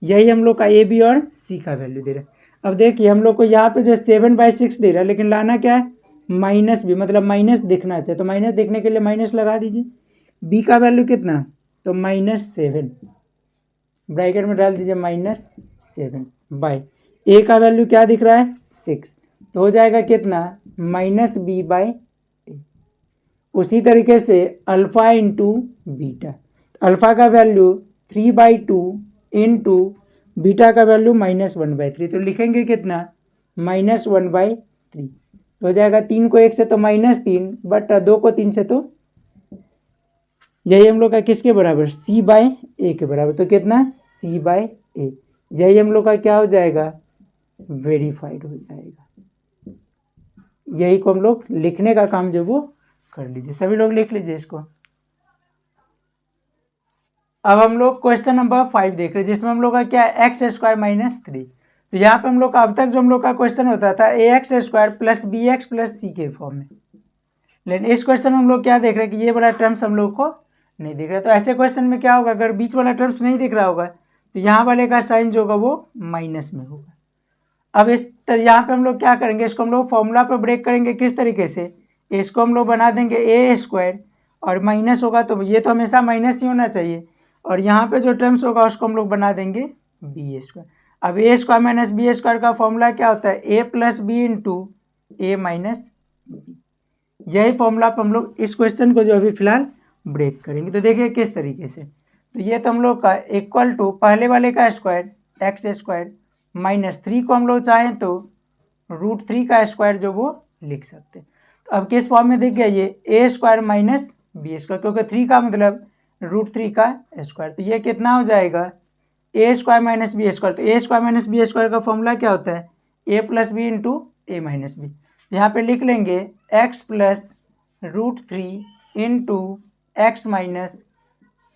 यही हम लोग का a b और c का वैल्यू दे रहा है। अब देखिए हम लोग को यहाँ पे जो 7/6 दे रहा है, लेकिन लाना क्या है -b, मतलब माइनस दिखना चाहिए, तो माइनस दिखने के लिए माइनस लगा दीजिए। b का वैल्यू कितना तो -7, ब्रैकेट में डाल दीजिए -7 बाई ए का वैल्यू क्या दिख रहा है 6, तो हो जाएगा कितना -b/a। उसी तरीके से अल्फ़ा इंटू बीटा, अल्फ़ा का वैल्यू 3/2 इंटू बीटा का वैल्यू -1/3, तो लिखेंगे कितना -1/3, तो हो जाएगा 3 को 1 से तो -3 बट 2 को 3 से तो यही हम लोग का किसके बराबर c/a के बराबर, तो कितना c/a, यही हम लोग का क्या हो जाएगा वेरीफाइड हो जाएगा। यही को हम लोग लिखने का काम जो वो कर लीजिए, सभी लोग लिख लीजिए इसको। अब हम लोग क्वेश्चन नंबर 5 देख रहे हैं जिसमें हम लोग का क्या है x² - 3। तो यहाँ पे हम लोग का अब तक जो हम लोग का क्वेश्चन होता था ax² + bx + c के फॉर्म में, लेकिन इस क्वेश्चन में हम लोग क्या देख रहे हैं कि ये वाला टर्म्स हम लोग को नहीं दिख रहा। तो ऐसे क्वेश्चन में क्या होगा, अगर बीच वाला टर्म्स नहीं दिख रहा होगा तो यहाँ वाले का साइन जो होगा वो माइनस में होगा। अब यहाँ पे हम लोग क्या करेंगे, इसको हम लोग फॉर्मूला पे ब्रेक करेंगे किस तरीके से, इसको हम लोग बना देंगे a² और माइनस होगा तो ये तो हमेशा माइनस ही होना चाहिए, और यहाँ पे जो टर्म्स होगा उसको हम लोग बना देंगे b²। अब a² - b² का फॉर्मूला क्या होता है a + b into a minus b। यही फॉर्मूला पर हम लोग इस क्वेश्चन को जो अभी फिलहाल ब्रेक करेंगे। तो देखिए किस तरीके से, तो ये तो हम लोग का इक्वल टू पहले वाले का स्क्वायर x² -3 को हम लोग चाहें तो √3 का स्क्वायर जो वो लिख सकते हैं। तो अब किस फॉर्म में दिख गया ये a² - b², क्योंकि 3 का मतलब √3 का स्क्वायर, तो ये कितना हो जाएगा a² - b²। तो a² - b² का फॉर्मूला क्या होता है a + b into a minus B. यहाँ पे लिख लेंगे x + √3 इंटू x माइनस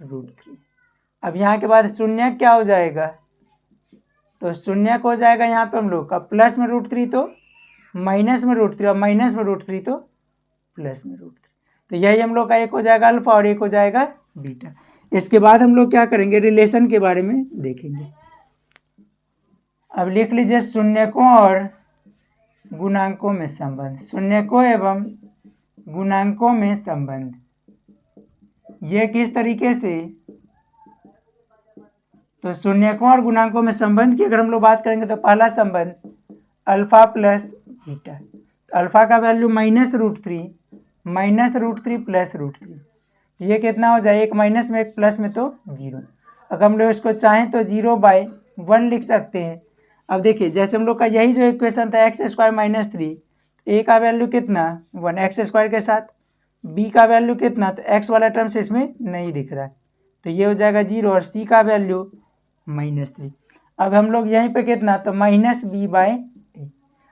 √3। अब यहाँ के बाद शून्य क्या हो जाएगा, तो शून्य हो जाएगा यहाँ पे हम लोग का प्लस में √3 तो माइनस में √3 और माइनस में √3 तो प्लस में √3। तो यही हम लोग का एक हो जाएगा अल्फा और एक हो जाएगा बीटा। इसके बाद हम लोग क्या करेंगे रिलेशन के बारे में देखेंगे। अब लिख लीजिए शून्यकों और गुणांकों में संबंध, शून्यकों एवं गुणांकों में संबंध, ये किस तरीके से, तो शून्यकों और गुणांकों में संबंध की अगर हम लोग बात करेंगे तो पहला संबंध अल्फा प्लस बीटा, तो अल्फा का वैल्यू -√3 -√3 प्लस √3, तो ये कितना हो जाए एक माइनस में एक प्लस में तो 0। अगर हम लोग इसको चाहें तो 0/1 लिख सकते हैं। अब देखिए जैसे हम लोग का यही जो इक्वेशन था x² - 3, a का वैल्यू कितना 1 x² के साथ, b का वैल्यू कितना, तो x वाला टर्म्स इसमें नहीं दिख रहा है तो ये हो जाएगा 0, और c का वैल्यू -3। अब हम लोग यहीं पे कितना, तो -b/a।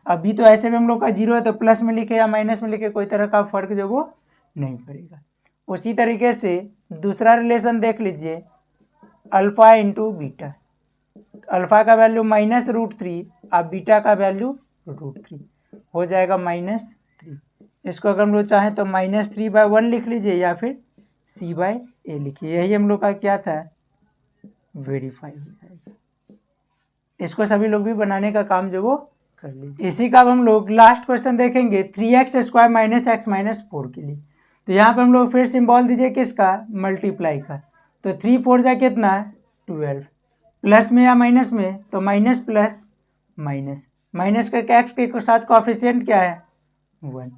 अब b तो ऐसे में हम लोग का 0 है तो प्लस में लिखे या माइनस में लिखे कोई तरह का फर्क जो वो नहीं पड़ेगा। उसी तरीके से दूसरा रिलेशन देख लीजिए अल्फा इंटू बीटा, अल्फा का वैल्यू -√3 और बीटा का वैल्यू √3 हो जाएगा -3। इसको अगर हम लोग चाहें तो -3/1 लिख लीजिए या फिर c/a लिखिए, यही हम लोग का क्या था वेरीफाई हो जाएगा। इसको सभी लोग भी बनाने का काम जो वो कर लीजिए। इसी का अब हम लोग लास्ट क्वेश्चन देखेंगे 3x² - x - 4 के लिए। तो यहाँ पे हम लोग फिर सिंबल दीजिए किसका मल्टीप्लाई का, तो 3 4 जा कितना 12, प्लस में या माइनस में, तो माइनस प्लस माइनस, माइनस करके x के साथ कोएफिशिएंट क्या है 1।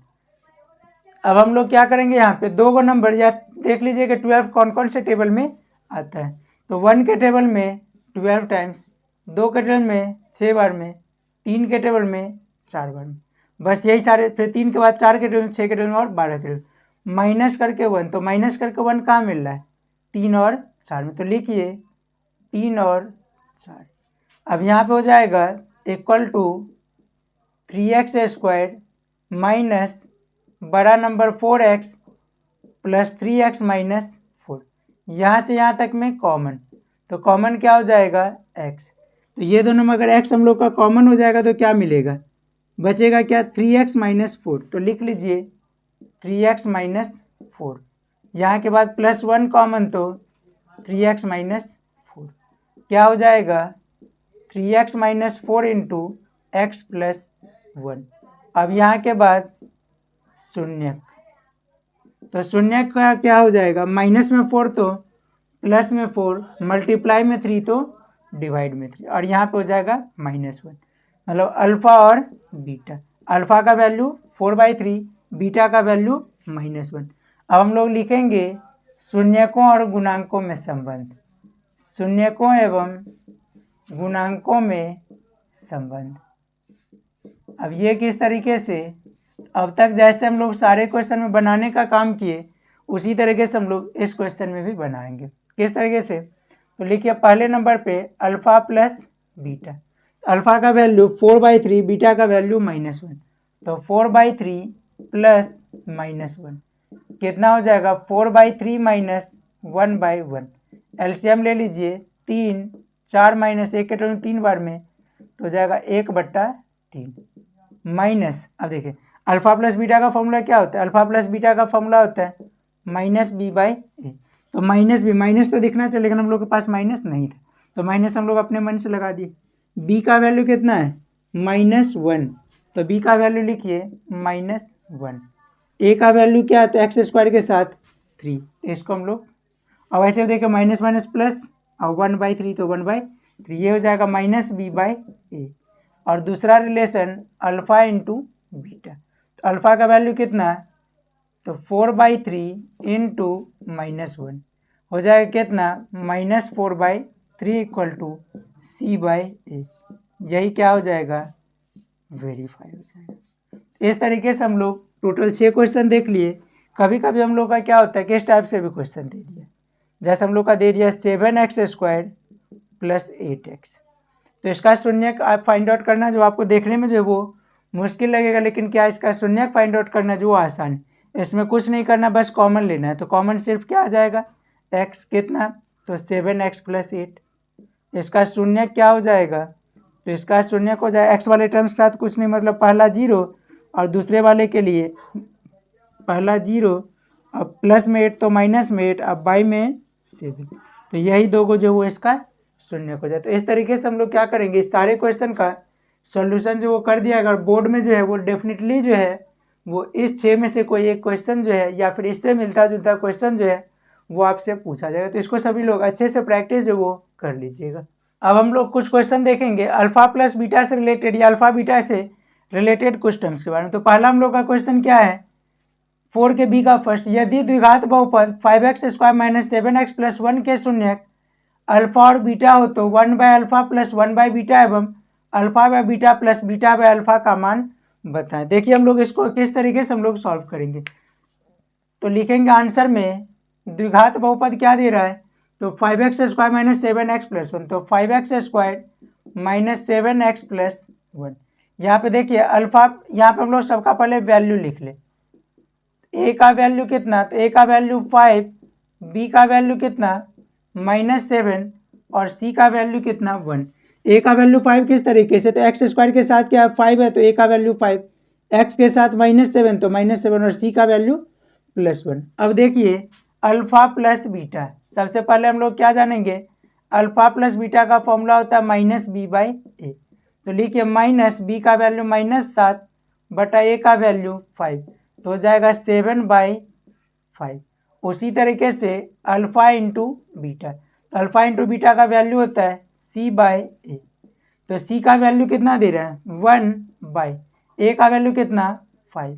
अब हम लोग क्या करेंगे यहाँ पे दो गो नंबर या देख लीजिए कि 12 कौन कौन से टेबल में आता है, तो 1 के टेबल में 12 टाइम्स, 2 के टेबल में 6 बार में, 3 के टेबल में 4 बार में, बस यही सारे, फिर 3 के बाद 4 के टेबल में, 6 के टेबल में और 12 के टेबल, माइनस करके 1, तो माइनस करके 1 कहाँ मिल रहा है 3 और 4 में, तो लिखिए 3 और 4। अब यहाँ पे हो जाएगा इक्वल टू 3x² माइनस बड़ा number 4x plus 3x minus 4, यहाँ से यहाँ तक में कॉमन, तो कॉमन क्या हो जाएगा x, तो ये दोनों में अगर x हम लोग का कॉमन हो जाएगा तो क्या मिलेगा, बचेगा क्या 3x - 4, तो लिख लीजिए 3x - 4, यहाँ के बाद +1 कॉमन तो 3x - 4 क्या हो जाएगा 3x - 4 इंटू x + 1। अब यहाँ के बाद शून्य, तो शून्य का क्या हो जाएगा माइनस में 4 तो प्लस में 4, मल्टीप्लाई में 3 तो डिवाइड में 3, और यहाँ पे हो जाएगा -1। मतलब अल्फ़ा और बीटा, अल्फ़ा का वैल्यू 4/3, बीटा का वैल्यू -1। अब हम लोग लिखेंगे शून्यकों और गुणांकों में संबंध, शून्यकों एवं गुणांकों में संबंध। अब ये किस तरीके से, अब तक जैसे हम लोग सारे क्वेश्चन में बनाने का काम किए उसी तरीके से हम लोग इस क्वेश्चन में भी बनाएंगे। किस तरीके से, तो लिखिए पहले नंबर पे अल्फ़ा प्लस बीटा, अल्फ़ा का वैल्यू 4/3, बीटा का वैल्यू -1, तो 4/3 प्लस -1 कितना हो जाएगा 4/3 माइनस 1/1। एलसीएम ले लीजिए, 3, 4 माइनस 1 के टर्म 3 बार में तो हो जाएगा 1/3 माइनस, अब देखिए अल्फ़ा प्लस बीटा का फॉर्मूला क्या होता है, अल्फ़ा प्लस बीटा का फॉर्मूला होता है -b/a। तो माइनस भी, माइनस तो दिखना चाहिए लेकिन हम लोग के पास माइनस नहीं था, तो माइनस हम लोग अपने मन से लगा दिए। b का वैल्यू कितना है -1, तो b का वैल्यू लिखिए -1। a का वैल्यू क्या है, तो x² के साथ 3, तो इसको हम लोग, अब ऐसे देखिए माइनस माइनस प्लस और 1/3 तो 1/3, ये हो जाएगा -b/a। और दूसरा रिलेशन अल्फ़ा इंटू बीटा, तो अल्फ़ा का वैल्यू कितना है, तो 4/3 इंटू -1 हो जाएगा कितना -4/3 इक्वल टू c/a। यही क्या हो जाएगा, वेरीफाई हो जाएगा। इस तरीके से हम लोग टोटल 6 क्वेश्चन देख लिए। कभी कभी हम लोग का क्या होता है कि इस टाइप से भी क्वेश्चन दे दिया, जैसे हम लोग का दे दिया 7x² प्लस 8x, तो इसका शून्यक आप फाइंड आउट करना, जो आपको देखने में जो है वो मुश्किल लगेगा, लेकिन क्या इसका शून्यक फाइंड आउट करना जो आसान है। इसमें कुछ नहीं करना, बस कॉमन लेना है, तो कॉमन सिर्फ क्या आ जाएगा x कितना, तो 7x प्लस 8। इसका शून्यक क्या हो जाएगा, तो इसका शून्यक हो जाएगा x वाले टर्म्स के साथ कुछ नहीं, मतलब पहला 0 और दूसरे वाले के लिए पहला 0, अब प्लस में 8 तो माइनस में 8, अब बाई में 7, तो यही दो को जो वो इसका शून्य हो जाए। तो इस तरीके से हम लोग क्या करेंगे, इस सारे क्वेश्चन का सॉल्यूशन जो वो कर दिया, अगर बोर्ड में जो है वो डेफिनेटली जो है वो इस 6 में से कोई एक क्वेश्चन जो है या फिर इससे मिलता जुलता क्वेश्चन जो है वो आपसे पूछा जाएगा। तो इसको सभी लोग अच्छे से प्रैक्टिस जो वो कर लीजिएगा। अब हम लोग कुछ क्वेश्चन देखेंगे अल्फ़ा प्लस बीटा से रिलेटेड या अल्फ़ा बीटा से रिलेटेड कुछ टर्म्स के बारे में। तो पहला हम लोग का क्वेश्चन क्या है, 4 के बी का फर्स्ट, यदि द्विघात बहुपद 5x² माइनस 7x प्लस 1 के शून्यक अल्फा और बीटा हो तो 1/अल्फा प्लस 1/बीटा एवं अल्फा/बीटा प्लस बीटा/अल्फा का मान बताएं। देखिए हम लोग इसको किस तरीके से हम लोग सॉल्व करेंगे, तो लिखेंगे आंसर में द्विघात बहुपद क्या दे रहा है, तो 5x² माइनस 7x प्लस 1, तो 5x² माइनस 7x प्लस 1। यहाँ पे देखिए अल्फा, यहाँ पे हम लोग सबका पहले वैल्यू लिख ले, a का वैल्यू कितना, तो a का वैल्यू 5, b का वैल्यू कितना -7 और c का वैल्यू कितना 1। a का वैल्यू 5 किस तरीके से, तो x² के साथ क्या 5 है, तो a का वैल्यू 5, x के साथ -7 तो -7 और c का वैल्यू +1। अब देखिए अल्फ़ा प्लस बीटा, सबसे पहले हम लोग क्या जानेंगे, अल्फ़ा प्लस बीटा का फॉर्मूला होता है -b/a। तो लिखिए -b का वैल्यू -7 बटा a का वैल्यू 5, तो हो जाएगा 7/5। उसी तरीके से अल्फ़ा इंटू बीटा, तो अल्फ़ा इंटू बीटा का वैल्यू होता है c/a, तो c का वैल्यू कितना दे रहा है 1/a का वैल्यू कितना 5,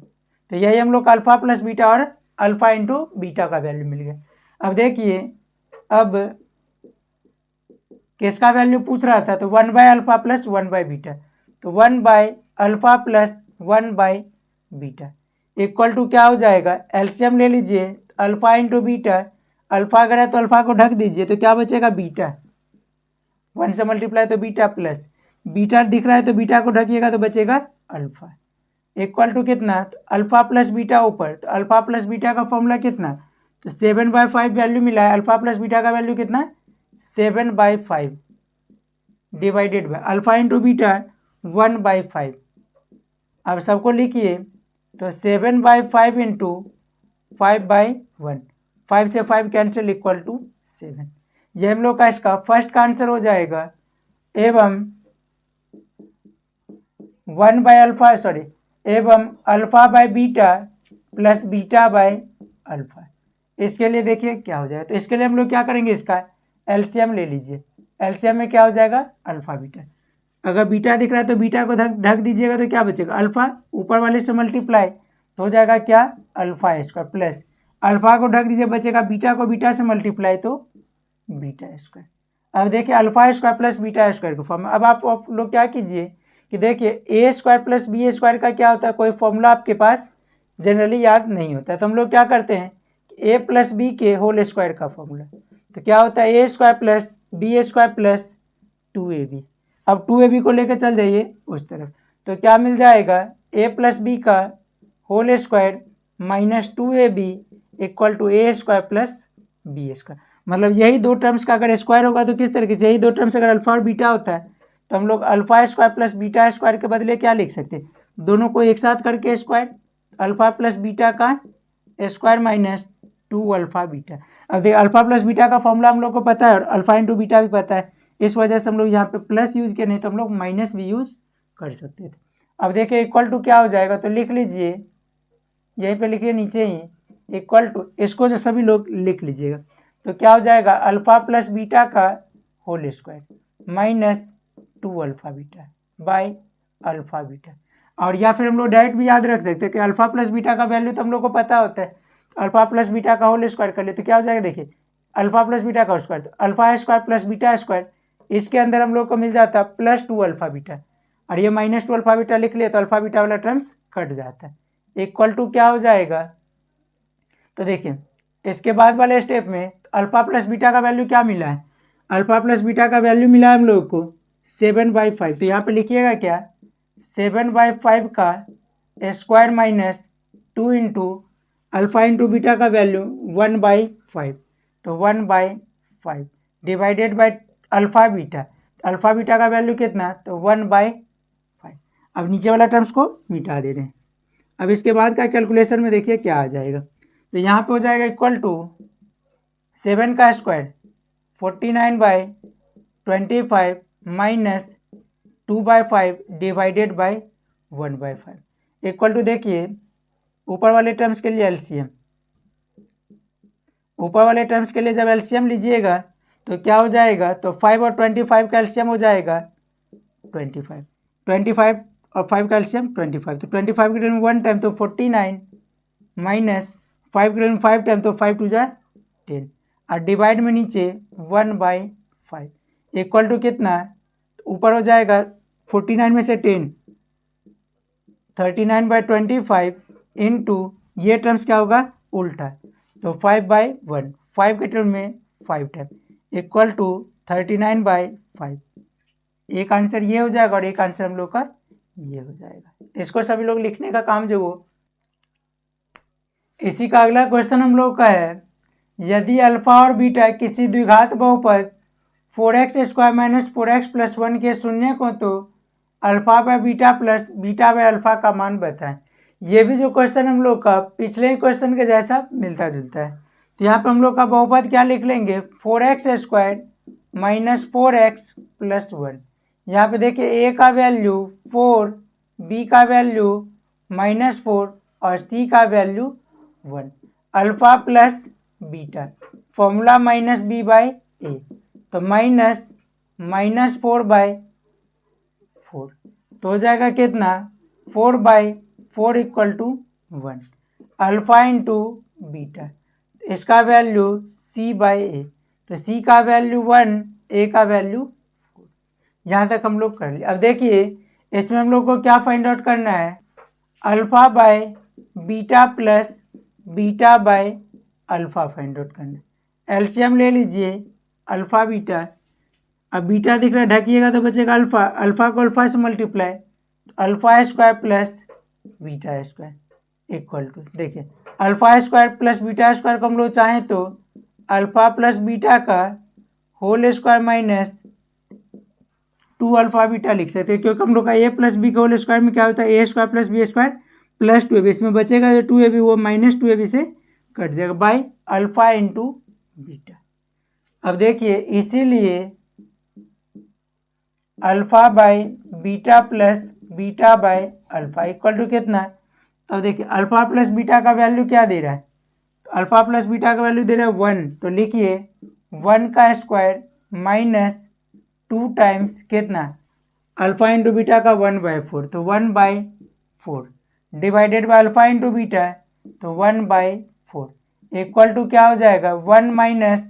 तो यही हम लोग का अल्फ़ा प्लस बीटा और अल्फ़ा इंटू बीटा का वैल्यू मिल गया। अब देखिए, अब किसका वैल्यू पूछ रहा था, तो 1/अल्फ़ा प्लस 1/बीटा, तो 1/अल्फ़ा प्लस 1/बीटा इक्वल टू क्या हो जाएगा, एलसीएम ले लीजिए, अल्फ़ा इंटू बीटा, अल्फ़ा अगर है तो अल्फ़ा को ढक दीजिए, तो क्या बचेगा बीटा, 1 से मल्टीप्लाई तो बीटा प्लस बीटा दिख रहा है तो बीटा को ढकिएगा तो बचेगा अल्फ़ा, इक्वल टू कितना, तो अल्फ़ा प्लस बीटा ऊपर, तो अल्फ़ा प्लस बीटा का फॉर्मूला कितना, तो 7/5 वैल्यू मिला है, अल्फ़ा प्लस बीटा का वैल्यू कितना 7/5 divided by alpha into beta 1/5। अब सबको लिखिए, तो 7/5 इंटू 5/1, 5 से 5 कैंसिल इक्वल टू 7। ये हम लोग का इसका फर्स्ट का आंसर हो जाएगा, एवं 1/अल्फ़ा एवं alpha bye beta plus beta bye alpha इसके लिए देखिए क्या हो जाएगा, तो इसके लिए हम लोग क्या करेंगे, इसका एलसीएम ले लीजिए। एलसीएम में क्या हो जाएगा, अल्फा बीटा। अगर बीटा दिख रहा है तो बीटा को ढक दीजिएगा तो क्या बचेगा, अल्फा। ऊपर वाले से मल्टीप्लाई तो हो जाएगा क्या, अल्फा स्क्वायर प्लस अल्फा को ढक दीजिए, बचेगा बीटा को बीटा से मल्टीप्लाई तो बीटा स्क्वायर। अब देखिए alpha square plus beta square के फॉर्म में। अब आप लोग क्या कीजिए कि देखिए ए स्क्वायर प्लस बी स्क्वायर का क्या होता है, कोई फॉर्मूला आपके पास जनरली याद नहीं होता है, तो हम लोग क्या करते हैं, ए प्लस बी के होल स्क्वायर का फॉर्मूला। तो क्या होता है, A square plus B square plus 2ab। अब 2ab को लेकर चल जाइए उस तरफ, तो क्या मिल जाएगा, ए प्लस बी का whole square minus 2ab equal to A square plus B square. मतलब यही दो टर्म्स का अगर स्क्वायर होगा तो किस तरीके से, यही दो टर्म्स अगर अल्फा और बीटा होता है तो हम लोग alpha square plus beta square के बदले क्या लिख सकते हैं, दोनों को एक साथ करके स्क्वायर, अल्फा प्लस बीटा का स्क्वायर माइनस 2 अल्फा बीटा। अब देखिए अल्फा प्लस बीटा का फॉर्मूला हम लोग को पता है और अल्फा इंटू बीटा भी पता है, इस वजह से हम लोग यहाँ पे प्लस यूज किए, नहीं तो हम लोग माइनस भी यूज कर सकते थे। अब देखिए इक्वल टू क्या हो जाएगा, तो लिख लीजिए, यहीं पे लिखिए नीचे ही, इक्वल टू, इसको जो सभी लोग लिख लीजिएगा, तो क्या हो जाएगा, अल्फा प्लस बीटा का whole square minus 2 alpha beta by alpha beta. और या फिर हम लोग डायरेक्ट भी याद रख सकते हैं कि अल्फा प्लस बीटा का वैल्यू तो हम लोग को पता होता है, अल्फा प्लस बीटा का होल स्क्वायर कर ले तो क्या हो जाएगा, देखिए अल्फा प्लस बीटा का स्क्वायर, तो alpha square plus beta square, इसके अंदर हम लोग को मिल जाता है प्लस 2 अल्फा बीटा, और ये माइनस 2 अल्फा बीटा लिख लिया तो अल्फा बीटा वाला टर्म्स कट जाता है, इक्वल टू क्या हो जाएगा। तो देखिए इसके बाद वाले स्टेप में अल्फा प्लस बीटा का वैल्यू क्या मिला है, अल्फा प्लस बीटा का वैल्यू मिला है हम लोग को 7/5। तो यहाँ पे लिखिएगा क्या, 7/5 का square minus 2 into alpha into beta का वैल्यू 1/5, तो 1/5 divided by alpha beta, alpha beta का वैल्यू कितना, तो 1/5। अब नीचे वाला टर्म्स को मिटा दे रहे हैं। अब इसके बाद का कैलकुलेशन में देखिए क्या आ जाएगा, तो यहाँ पे हो जाएगा इक्वल टू 7 का square 49/25 minus 2/5 divided by 1/5 equal to, देखिए ऊपर वाले टर्म्स के लिए एलसीएम, ऊपर वाले टर्म्स के लिए जब एलसीएम लीजिएगा तो क्या हो जाएगा, तो 5 और 25 का एलसीएम हो जाएगा 25, 25 और 5 का एलसीएम 25, तो 25 के टाइम 1 टाइम तो 49 माइनस 5 के टाइम 5 टाइम तो 5 टू जा 10, और डिवाइड में नीचे 1/5 इक्वल टू कितना, ऊपर हो जाएगा 49 में से 10 39/25 इंटू ये टर्म्स क्या होगा उल्टा, तो 5/1, 5 के टर्म में 5 टाइम इक्वल टू 39/5। एक आंसर ये हो जाएगा और एक आंसर हम लोग का ये हो जाएगा। इसको सभी लोग लिखने का काम जो वो, इसी का अगला क्वेश्चन हम लोग का है, यदि अल्फा और बीटा किसी द्विघात बहुपद 4x² माइनस 4x प्लस 1 के शून्य को तो alpha by beta plus beta by alpha का मान बताएं। ये भी जो क्वेश्चन हम लोग का पिछले क्वेश्चन के जैसा मिलता जुलता है। तो यहाँ पे हम लोग का बहुपद क्या लिख लेंगे, 4x² माइनस 4x प्लस 1। यहाँ पे देखिए ए का वैल्यू 4, बी का वैल्यू -4 और सी का value 1। Alpha plus beta formula -b/a, तो -4/4 तो हो जाएगा कितना, 4/4 equal to 1। Alpha into beta, इसका वैल्यू c/a, तो c का वैल्यू 1, a का वैल्यू 4। यहाँ तक हम लोग कर लिए। अब देखिए इसमें हम लोग को क्या फाइंड आउट करना है, alpha by beta plus beta by alpha find out करना है। एलसीएम ले लीजिए अल्फा बीटा, अब बीटा दिख रहा है ढकिएगा तो बचेगा अल्फा, अल्फा को अल्फा से multiply, alpha square plus beta square equal to, देखिए alpha square plus beta square को हम लोग चाहें तो अल्फा प्लस बीटा का whole square minus 2 alpha beta लिख सकते हैं, क्योंकि हम लोग का a प्लस बी का होल स्क्वायर में क्या होता है, a square plus B square plus 2ab, इसमें बचेगा जो 2ab वो -2ab से कट जाएगा बाई अल्फा इंटू बीटा। अब देखिए इसीलिए alpha by beta plus beta by alpha equal to कितना, तो देखिए अल्फा प्लस बीटा का वैल्यू क्या दे रहा है, तो अल्फा प्लस बीटा का वैल्यू दे रहा है 1, तो लिखिए 1 का स्क्वायर माइनस 2 टाइम्स कितना अल्फा इंटू बीटा का 1/4, तो 1/4 divided by alpha into beta, तो 1/4 इक्वल टू क्या हो जाएगा 1 माइनस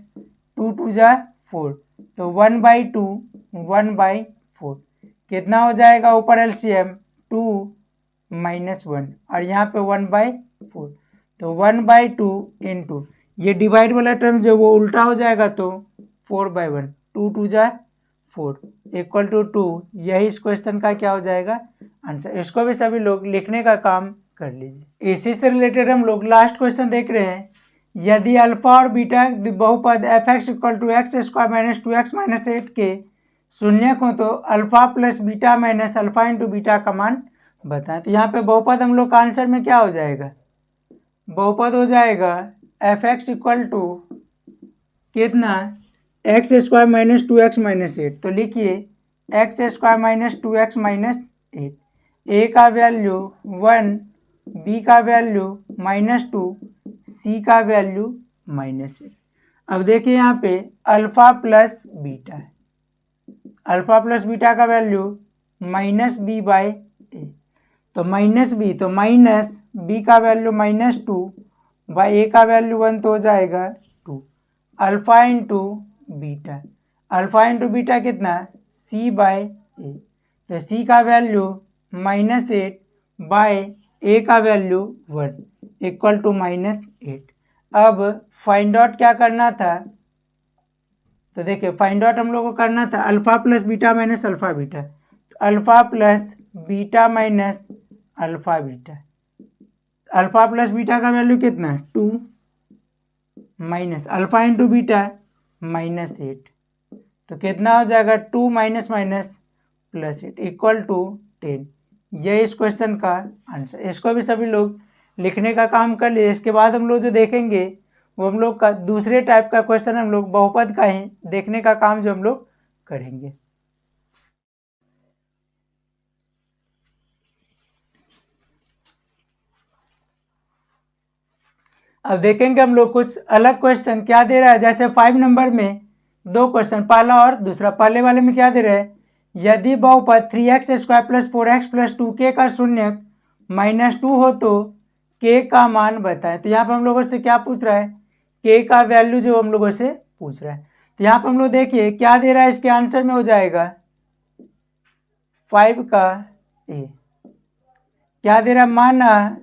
2 2 जा 4, तो 1/2 1/4 कितना हो जाएगा ऊपर एलसीएम 2 माइनस 1 और यहाँ पे 1/4, तो 1/2 इंटू ये डिवाइड वाला टर्म जो वो उल्टा हो जाएगा तो 4/1 2 2 जा 4 इक्वल टू 2। यही इस क्वेश्चन का क्या हो जाएगा आंसर। इसको भी सभी लोग लिखने का काम कर लीजिए। इसी से रिलेटेड हम लोग लास्ट क्वेश्चन देख रहे हैं। यदि अल्फा और बीटा बहुपद F X equal to X square minus 2x minus 8 के शून्यक हो तो alpha plus beta minus alpha into beta का मान बताएं। तो यहाँ पे बहुपद हम लोग का आंसर में क्या हो जाएगा, बहुपद हो जाएगा एफ एक्स इक्वल टू कितना x square minus 2x minus 8, तो लिखिए x square minus 2x minus 8, ए का वैल्यू 1, बी का वैल्यू -2, सी का वैल्यू -8। अब देखिए यहाँ पे अल्फा प्लस बीटा है, अल्फा प्लस बीटा का वैल्यू -b/a, तो -b तो माइनस बी का वैल्यू -2 बाई ए का वैल्यू 1 तो हो जाएगा 2, alpha into beta, alpha into beta कितना c/a, तो c का वैल्यू -8 बाय ए का वैल्यू 1 इक्वल टू -8। अब फाइंड आउट क्या करना था, तो देखिए फाइंड आउट हम लोग को करना था alpha plus beta minus alpha beta, तो alpha plus beta minus alpha beta, alpha plus beta का वैल्यू कितना 2 माइनस अल्फा इंटू बीटा -8, तो कितना हो जाएगा 2 minus minus plus 8 equal to 10। ये इस क्वेश्चन का आंसर। इसको भी सभी लोग लिखने का काम कर लिए। इसके बाद हम लोग जो देखेंगे वो हम लोग का दूसरे टाइप का क्वेश्चन हम लोग बहुपद का ही देखने का काम जो हम लोग करेंगे। अब देखेंगे हम लोग कुछ अलग क्वेश्चन क्या दे रहा है। जैसे 5 नंबर में 2 क्वेश्चन, पहला और दूसरा। पहले वाले में क्या दे रहे हैं, यदि बहुपद 3x square plus 4x plus 2k का शून्यक -2 हो तो k का मान बताएं। तो यहाँ पर हम लोगों से क्या पूछ रहा है, k का वैल्यू जो हम लोगों से पूछ रहा है। तो यहाँ पर हम लोग देखिए क्या दे रहा है, इसके आंसर में हो जाएगा 5 का a। क्या दे रहा है, माना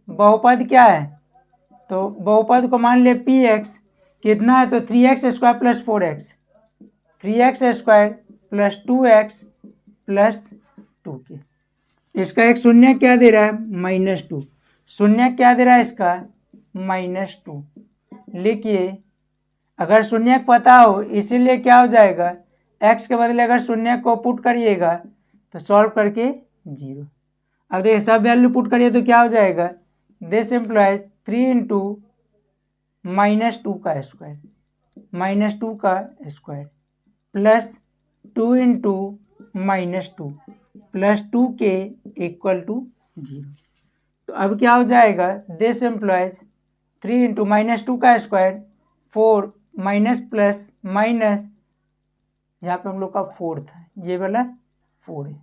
बहुपद क्या है, तो बहुपद को मान ले px कितना है, तो 3x square plus 4x, 3x square plus 2x plus 2k। इसका एक शून्य क्या दे रहा है -2, शून्य क्या दे रहा है इसका -2। लिखिए अगर शून्य पता हो इसीलिए क्या हो जाएगा, x के बदले अगर शून्य को पुट करिएगा तो सॉल्व करके 0। अब देखिए सब वैल्यू पुट करिए तो क्या हो जाएगा, दिस इम्प्लाइज 3 इंटू -2 का स्क्वायर, -2 का square plus 2 into -2 plus 2k equal to 0। तो अब क्या हो जाएगा, दिस एम्प्लॉयज 3 इंटू -2 का स्क्वायर 4 माइनस प्लस माइनस, यहाँ पे हम लोग का 4 था, ये वाला 4 है,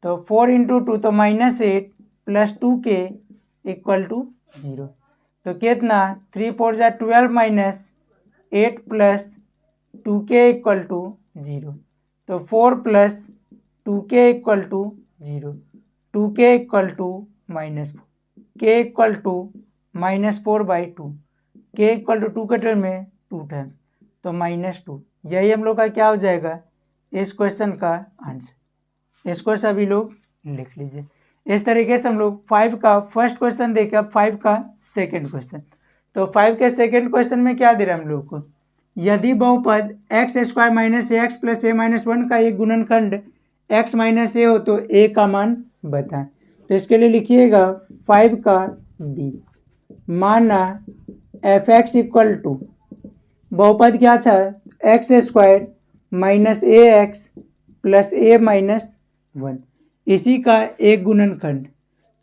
तो 4 इंटू 2 तो -8 प्लस 2k इक्वल टू 0। तो कितना 3 4 जा 12 minus 8 plus 2k equal to 0, तो 4 plus 2k equal to 0, 2k equal to -4, k equal to -4/2, k equal to 2 के टर्म में 2 टाइम्स, तो -2। यही हम लोग का क्या हो जाएगा इस क्वेश्चन का आंसर। इसको सभी लोग लिख लीजिए। इस तरीके से हम लोग 5 का फर्स्ट क्वेश्चन देखे। अब 5 का सेकंड क्वेश्चन। तो 5 के सेकंड क्वेश्चन में क्या दे रहा है हम लोग को, यदि बहुपद x square minus A x plus A minus 1 का एक गुणनखंड x माइनस ए हो तो a का मान बताएं। तो इसके लिए लिखिएगा 5 का b, माना एफ एक्स इक्वल टू बहुपद क्या था x square minus A x plus A minus 1, इसी का एक गुणनखंड।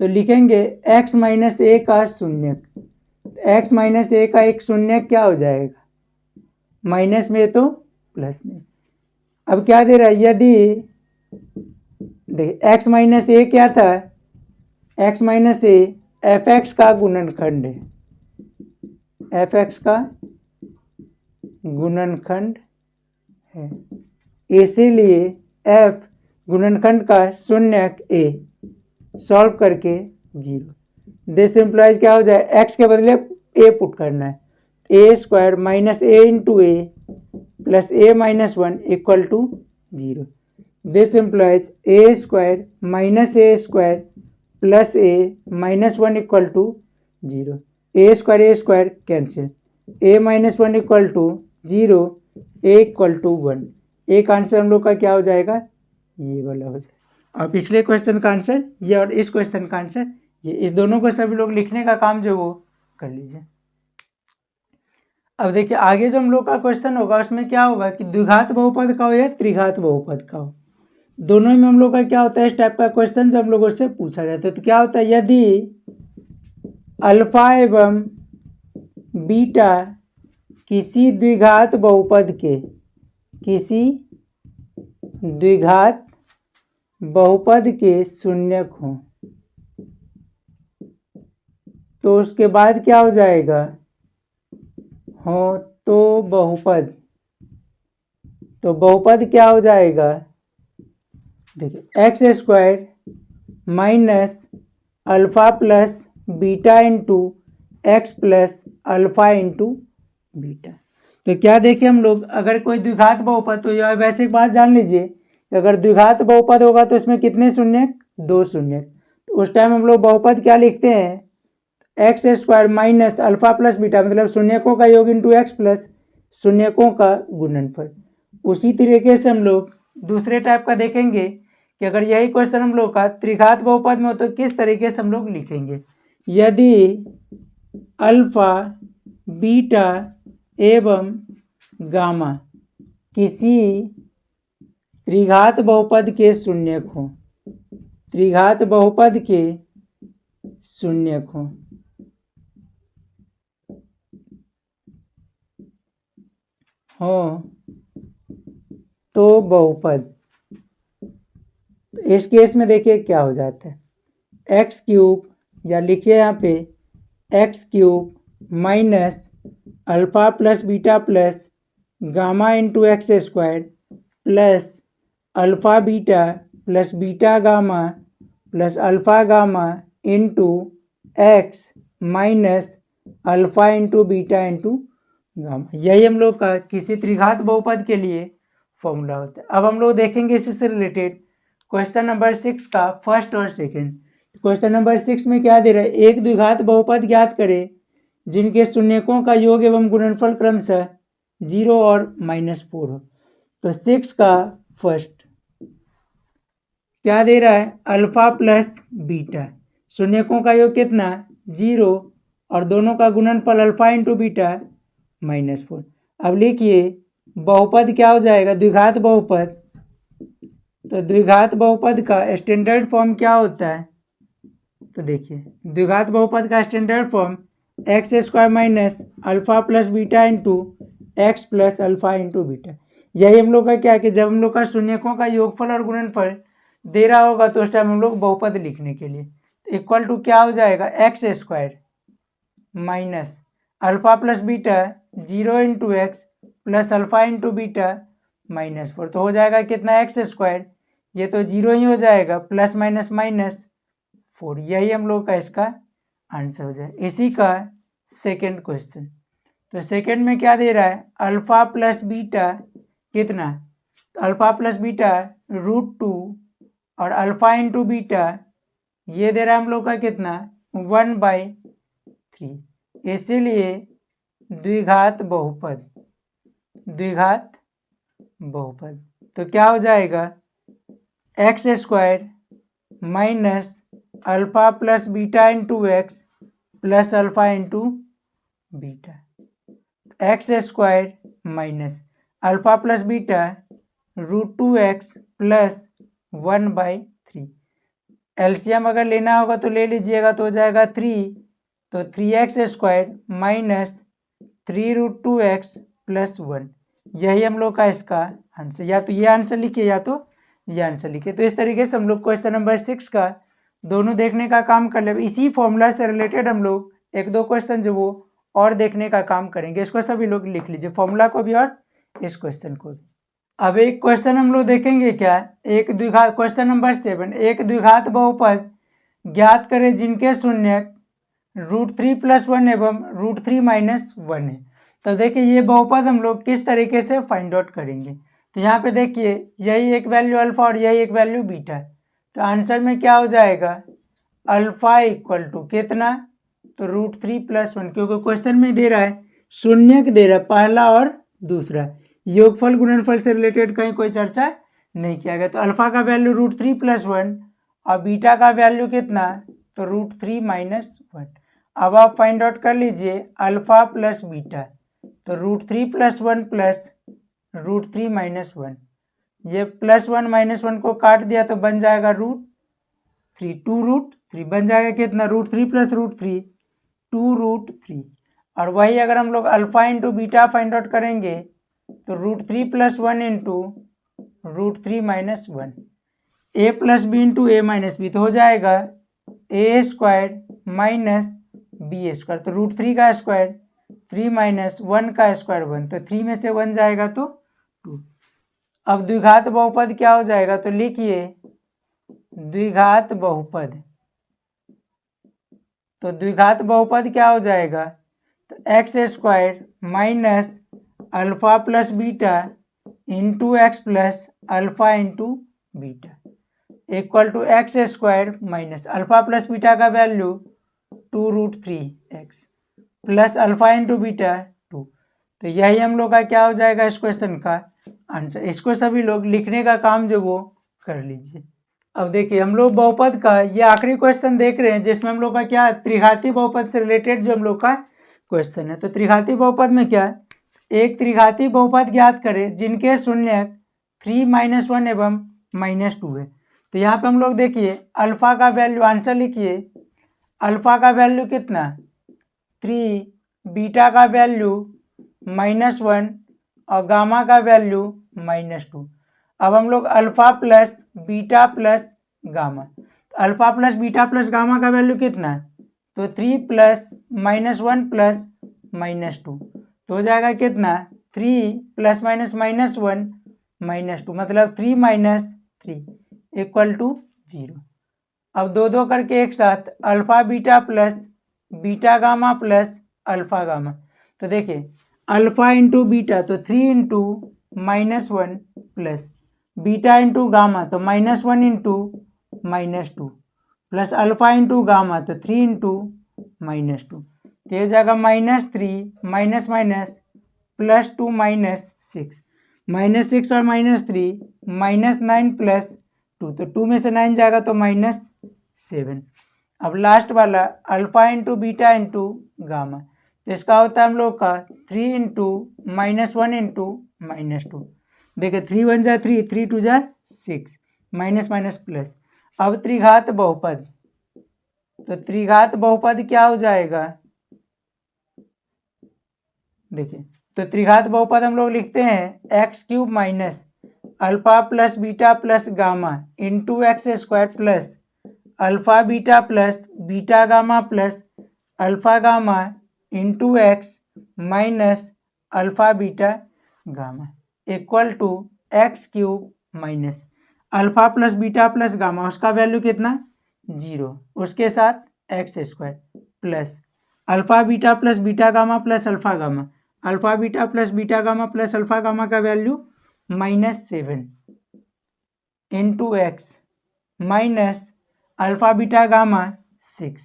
तो लिखेंगे x माइनस ए का शून्यक, एक्स माइनस ए का एक शून्य क्या हो जाएगा, माइनस में तो प्लस में। अब क्या दे रहा है, यदि देखिए एक्स माइनस ए क्या था, x minus A F x का गुणनखंड है, एफ एक्स का गुणनखंड है, इसीलिए एफ गुणनखंड का शून्यक ए सॉल्व करके 0। दिस इम्प्लाइज क्या हो जाए, एक्स के बदले ए पुट करना है, A square minus A into A plus A minus 1 equal to 0। This implies A square minus A square plus A minus 1 equal to 0। A square cancel, A minus 1 equal to 0, A equal to 1। एक answer हम लोग का क्या हो जाएगा, ये वाला हो जाएगा। और पिछले क्वेश्चन का आंसर ये और इस क्वेश्चन का आंसर ये, इस दोनों को सभी लोग लिखने का काम जो वो कर लीजिए। अब देखिए आगे जो हम लोग का क्वेश्चन होगा उसमें क्या होगा कि द्विघात बहुपद का हो या त्रिघात बहुपद का हो, दोनों में हम लोग का क्या होता है, इस टाइप का क्वेश्चन जो हम लोगों से पूछा जाता है। तो क्या होता है, यदि अल्फा एवं बीटा किसी द्विघात बहुपद के, किसी द्विघात बहुपद के शून्यक हो, तो उसके बाद क्या हो जाएगा, हो तो बहुपद, तो बहुपद क्या हो जाएगा, देखिए x square minus alpha plus beta into X plus alpha into beta. तो क्या देखें हम लोग, अगर कोई द्विघात बहुपद, तो यह वैसे एक बात जान लीजिए कि अगर द्विघात बहुपद होगा तो इसमें कितने शून्यक, 2 शून्यक। तो उस टाइम हम लोग बहुपद क्या लिखते हैं, x square minus alpha plus beta, मतलब शून्यकों का योग इंटू एक्स प्लस शून्यकों का गुणनफल। उसी तरीके से हम लोग दूसरे टाइप का देखेंगे कि अगर यही क्वेश्चन हम लोग का त्रिघात बहुपद में हो तो किस तरीके से हम लोग लिखेंगे। यदि अल्फा बीटा एवं गामा किसी त्रिघात बहुपद के शून्यक हो, त्रिघात बहुपद के शून्यक हो, तो बहुपद, तो इस केस में देखिए क्या हो जाता है, एक्स क्यूब, या लिखिए यहाँ पे x cube minus alpha plus beta plus gamma into x square plus alpha beta plus beta gamma plus alpha gamma into X minus alpha into beta into gamma. यही हम लोग का किसी त्रिघात बहुपद के लिए फॉर्मूला होता है। अब हम लोग देखेंगे इसी से रिलेटेड क्वेश्चन नंबर 6 का फर्स्ट और सेकंड। क्वेश्चन नंबर 6 में क्या दे रहा है, एक द्विघात बहुपद ज्ञात करें जिनके शून्यकों का योग एवं गुणनफल क्रमशः 0 और -4 हो। तो 6 का फर्स्ट क्या दे रहा है, अल्फा प्लस बीटा, शून्यकों का योग कितना, 0, और दोनों का गुणनफल अल्फा इंटू बीटा -4। अब लिखिए बहुपद क्या हो जाएगा, द्विघात बहुपद। तो द्विघात बहुपद का स्टैंडर्ड फॉर्म क्या होता है, तो देखिए द्विघात बहुपद का standard form x square minus alpha plus beta into X plus alpha into beta. यही हम लोग का क्या कि जब हम लोग का शून्यकों का योगफल और गुणनफल दे रहा होगा तो उस टाइम हम लोग बहुपद लिखने के लिए तो इक्वल टू क्या हो जाएगा, x square minus alpha plus beta 0 into X plus alpha into beta -4। तो हो जाएगा कितना, एक्स स्क्वायर, ये तो 0 ही हो जाएगा, प्लस माइनस -4। यही हम लोग का इसका आंसर हो जाए। इसी का सेकंड क्वेश्चन, तो सेकंड में क्या दे रहा है, अल्फा प्लस बीटा कितना, तो अल्फा प्लस बीटा √2 और अल्फा इंटू बीटा ये दे रहा है हम लोग का कितना, 1/3। इसीलिए द्विघात बहुपद, द्विघात बहुपद तो क्या हो जाएगा, x square minus alpha plus beta into X plus alpha into beta, x square minus alpha plus beta √2x plus 1/3। LCM अगर लेना होगा तो ले लीजिएगा, तो हो जाएगा 3, तो 3x² माइनस 3√2x प्लस 1, यही हम लोग का इसका आंसर, या तो ये आंसर लिखिए या तो ये आंसर लिखिए। तो इस तरीके से हम लोग क्वेश्चन नंबर 6 का दोनों देखने का काम कर ले। इसी फॉर्मूला से रिलेटेड हम लोग एक दो क्वेश्चन जो वो और देखने का काम करेंगे। इसको सभी लोग लिख लीजिए, फॉर्मूला को भी और इस क्वेश्चन को भी। अब एक क्वेश्चन हम लोग देखेंगे क्या, एक द्विघात, क्वेश्चन नंबर 7, एक द्विघात बहुपद ज्ञात करें जिनके शून्यक √3 + 1 एवं √3 - 1 है। तो देखिए ये बहुपद हम लोग किस तरीके से फाइंड आउट करेंगे। तो यहाँ पे देखिए यही एक वैल्यू अल्फा और यही एक वैल्यू बीटा, तो आंसर में क्या हो जाएगा, अल्फा इक्वल टू कितना, तो √3 + 1, क्योंकि क्वेश्चन में दे रहा है शून्यक दे रहा है पहला और दूसरा, योगफल गुणनफल से रिलेटेड कहीं कोई चर्चा नहीं किया गया। तो अल्फा का वैल्यू √3 + 1 और बीटा का वैल्यू कितना, तो √3 - 1। अब आप फाइंड आउट कर लीजिए अल्फा प्लस बीटा, तो √3 + 1 प्लस √3 - 1, ये +1 - 1 को काट दिया तो बन जाएगा √3, 2√3 बन जाएगा कितना, √3 + √3 2√3। और वही अगर हम लोग alpha into beta find out करेंगे तो √3 + 1 into √3 - 1, a + b into a - b, तो हो जाएगा a² माइनस b², तो √3 का स्क्वायर 3 - 1 का स्क्वायर 1, तो 3 में से 1 जाएगा तो 2। अब द्विघात बहुपद क्या हो जाएगा, तो लिखिए द्विघात बहुपद, तो द्विघात बहुपद क्या हो जाएगा, तो x² minus alpha plus beta into X plus alpha into beta equal to x² minus alpha plus beta का value 2√3x plus alpha into beta 2। तो यही हम लोग का क्या हो जाएगा इस क्वेश्चन का आंसर। इसको सभी लोग लिखने का काम जो वो कर लीजिए। अब देखिए हम लोग बहुपद का ये आखिरी क्वेश्चन देख रहे हैं जिसमें हम लोग का क्या त्रिघाती बहुपद से रिलेटेड जो हम लोग का क्वेश्चन है। तो त्रिघाती बहुपद में क्या, एक त्रिघाती बहुपद ज्ञात करें जिनके शून्यक 3 - 1 एवं -2 है। तो यहाँ पे हम लोग देखिए अल्फा का वैल्यू, आंसर लिखिए अल्फा का वैल्यू कितना 3, बीटा का वैल्यू -1 और गामा का वैल्यू -2। अब हम लोग alpha plus beta plus gamma, तो alpha plus beta plus gamma का वैल्यू कितना है, तो 3 + -1 प्लस -2, तो हो जाएगा कितना 3 ± -1 -2, मतलब 3 - 3 इक्वल टू 0। अब दो दो करके एक साथ alpha beta plus beta gamma plus alpha gamma, तो देखिए अल्फा इंटू बीटा तो 3 × -1 प्लस बीटा इंटू गामा तो -1 into -2 plus alpha into gamma तो 3 × -2, तो ये जाएगा -3 माइनस माइनस +2 -6, -6 और -3 -9 प्लस 2, तो 2 में से 9 जाएगा तो -7। अब लास्ट वाला alpha into beta into gamma, तो इसका होता है हम लोग का 3 × -1 इंटू -2, देखिए 3 × 1 = 3, 3 × 2 = 6, माइनस माइनस प्लस। अब त्रिघात बहुपद, तो त्रिघात बहुपद क्या हो जाएगा, देखिए तो त्रिघात बहुपद हम लोग लिखते हैं x³ minus alpha plus beta plus gamma into x² plus alpha beta plus beta gamma plus alpha gamma into X minus alpha beta gamma equal to x³ minus alpha plus beta plus gamma, उसका value कितना 0, उसके साथ x² plus alpha beta plus beta gamma plus alpha gamma, alpha beta plus beta gamma plus alpha gamma का value -7 into X minus alpha beta gamma 6,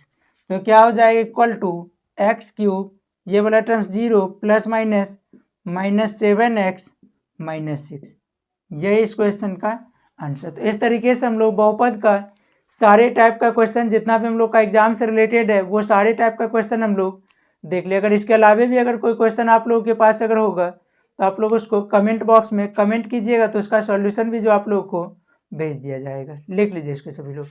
तो क्या हो जाएगा equal to x³, ये वाला टर्म्स 0 प्लस माइनस -7x -6, यही इस question का आंसर। तो इस तरीके से हम लोग बहुपद का सारे टाइप का क्वेश्चन जितना भी हम लोग का एग्जाम से रिलेटेड है वो सारे टाइप का क्वेश्चन हम लोग देख लिया। अगर इसके अलावा भी अगर कोई क्वेश्चन आप लोगों के पास अगर होगा तो आप लोग उसको कमेंट बॉक्स में कमेंट कीजिएगा, तो उसका सॉल्यूशन भी जो आप लोगों को भेज दिया जाएगा। लिख लीजिए इसको सभी लोग।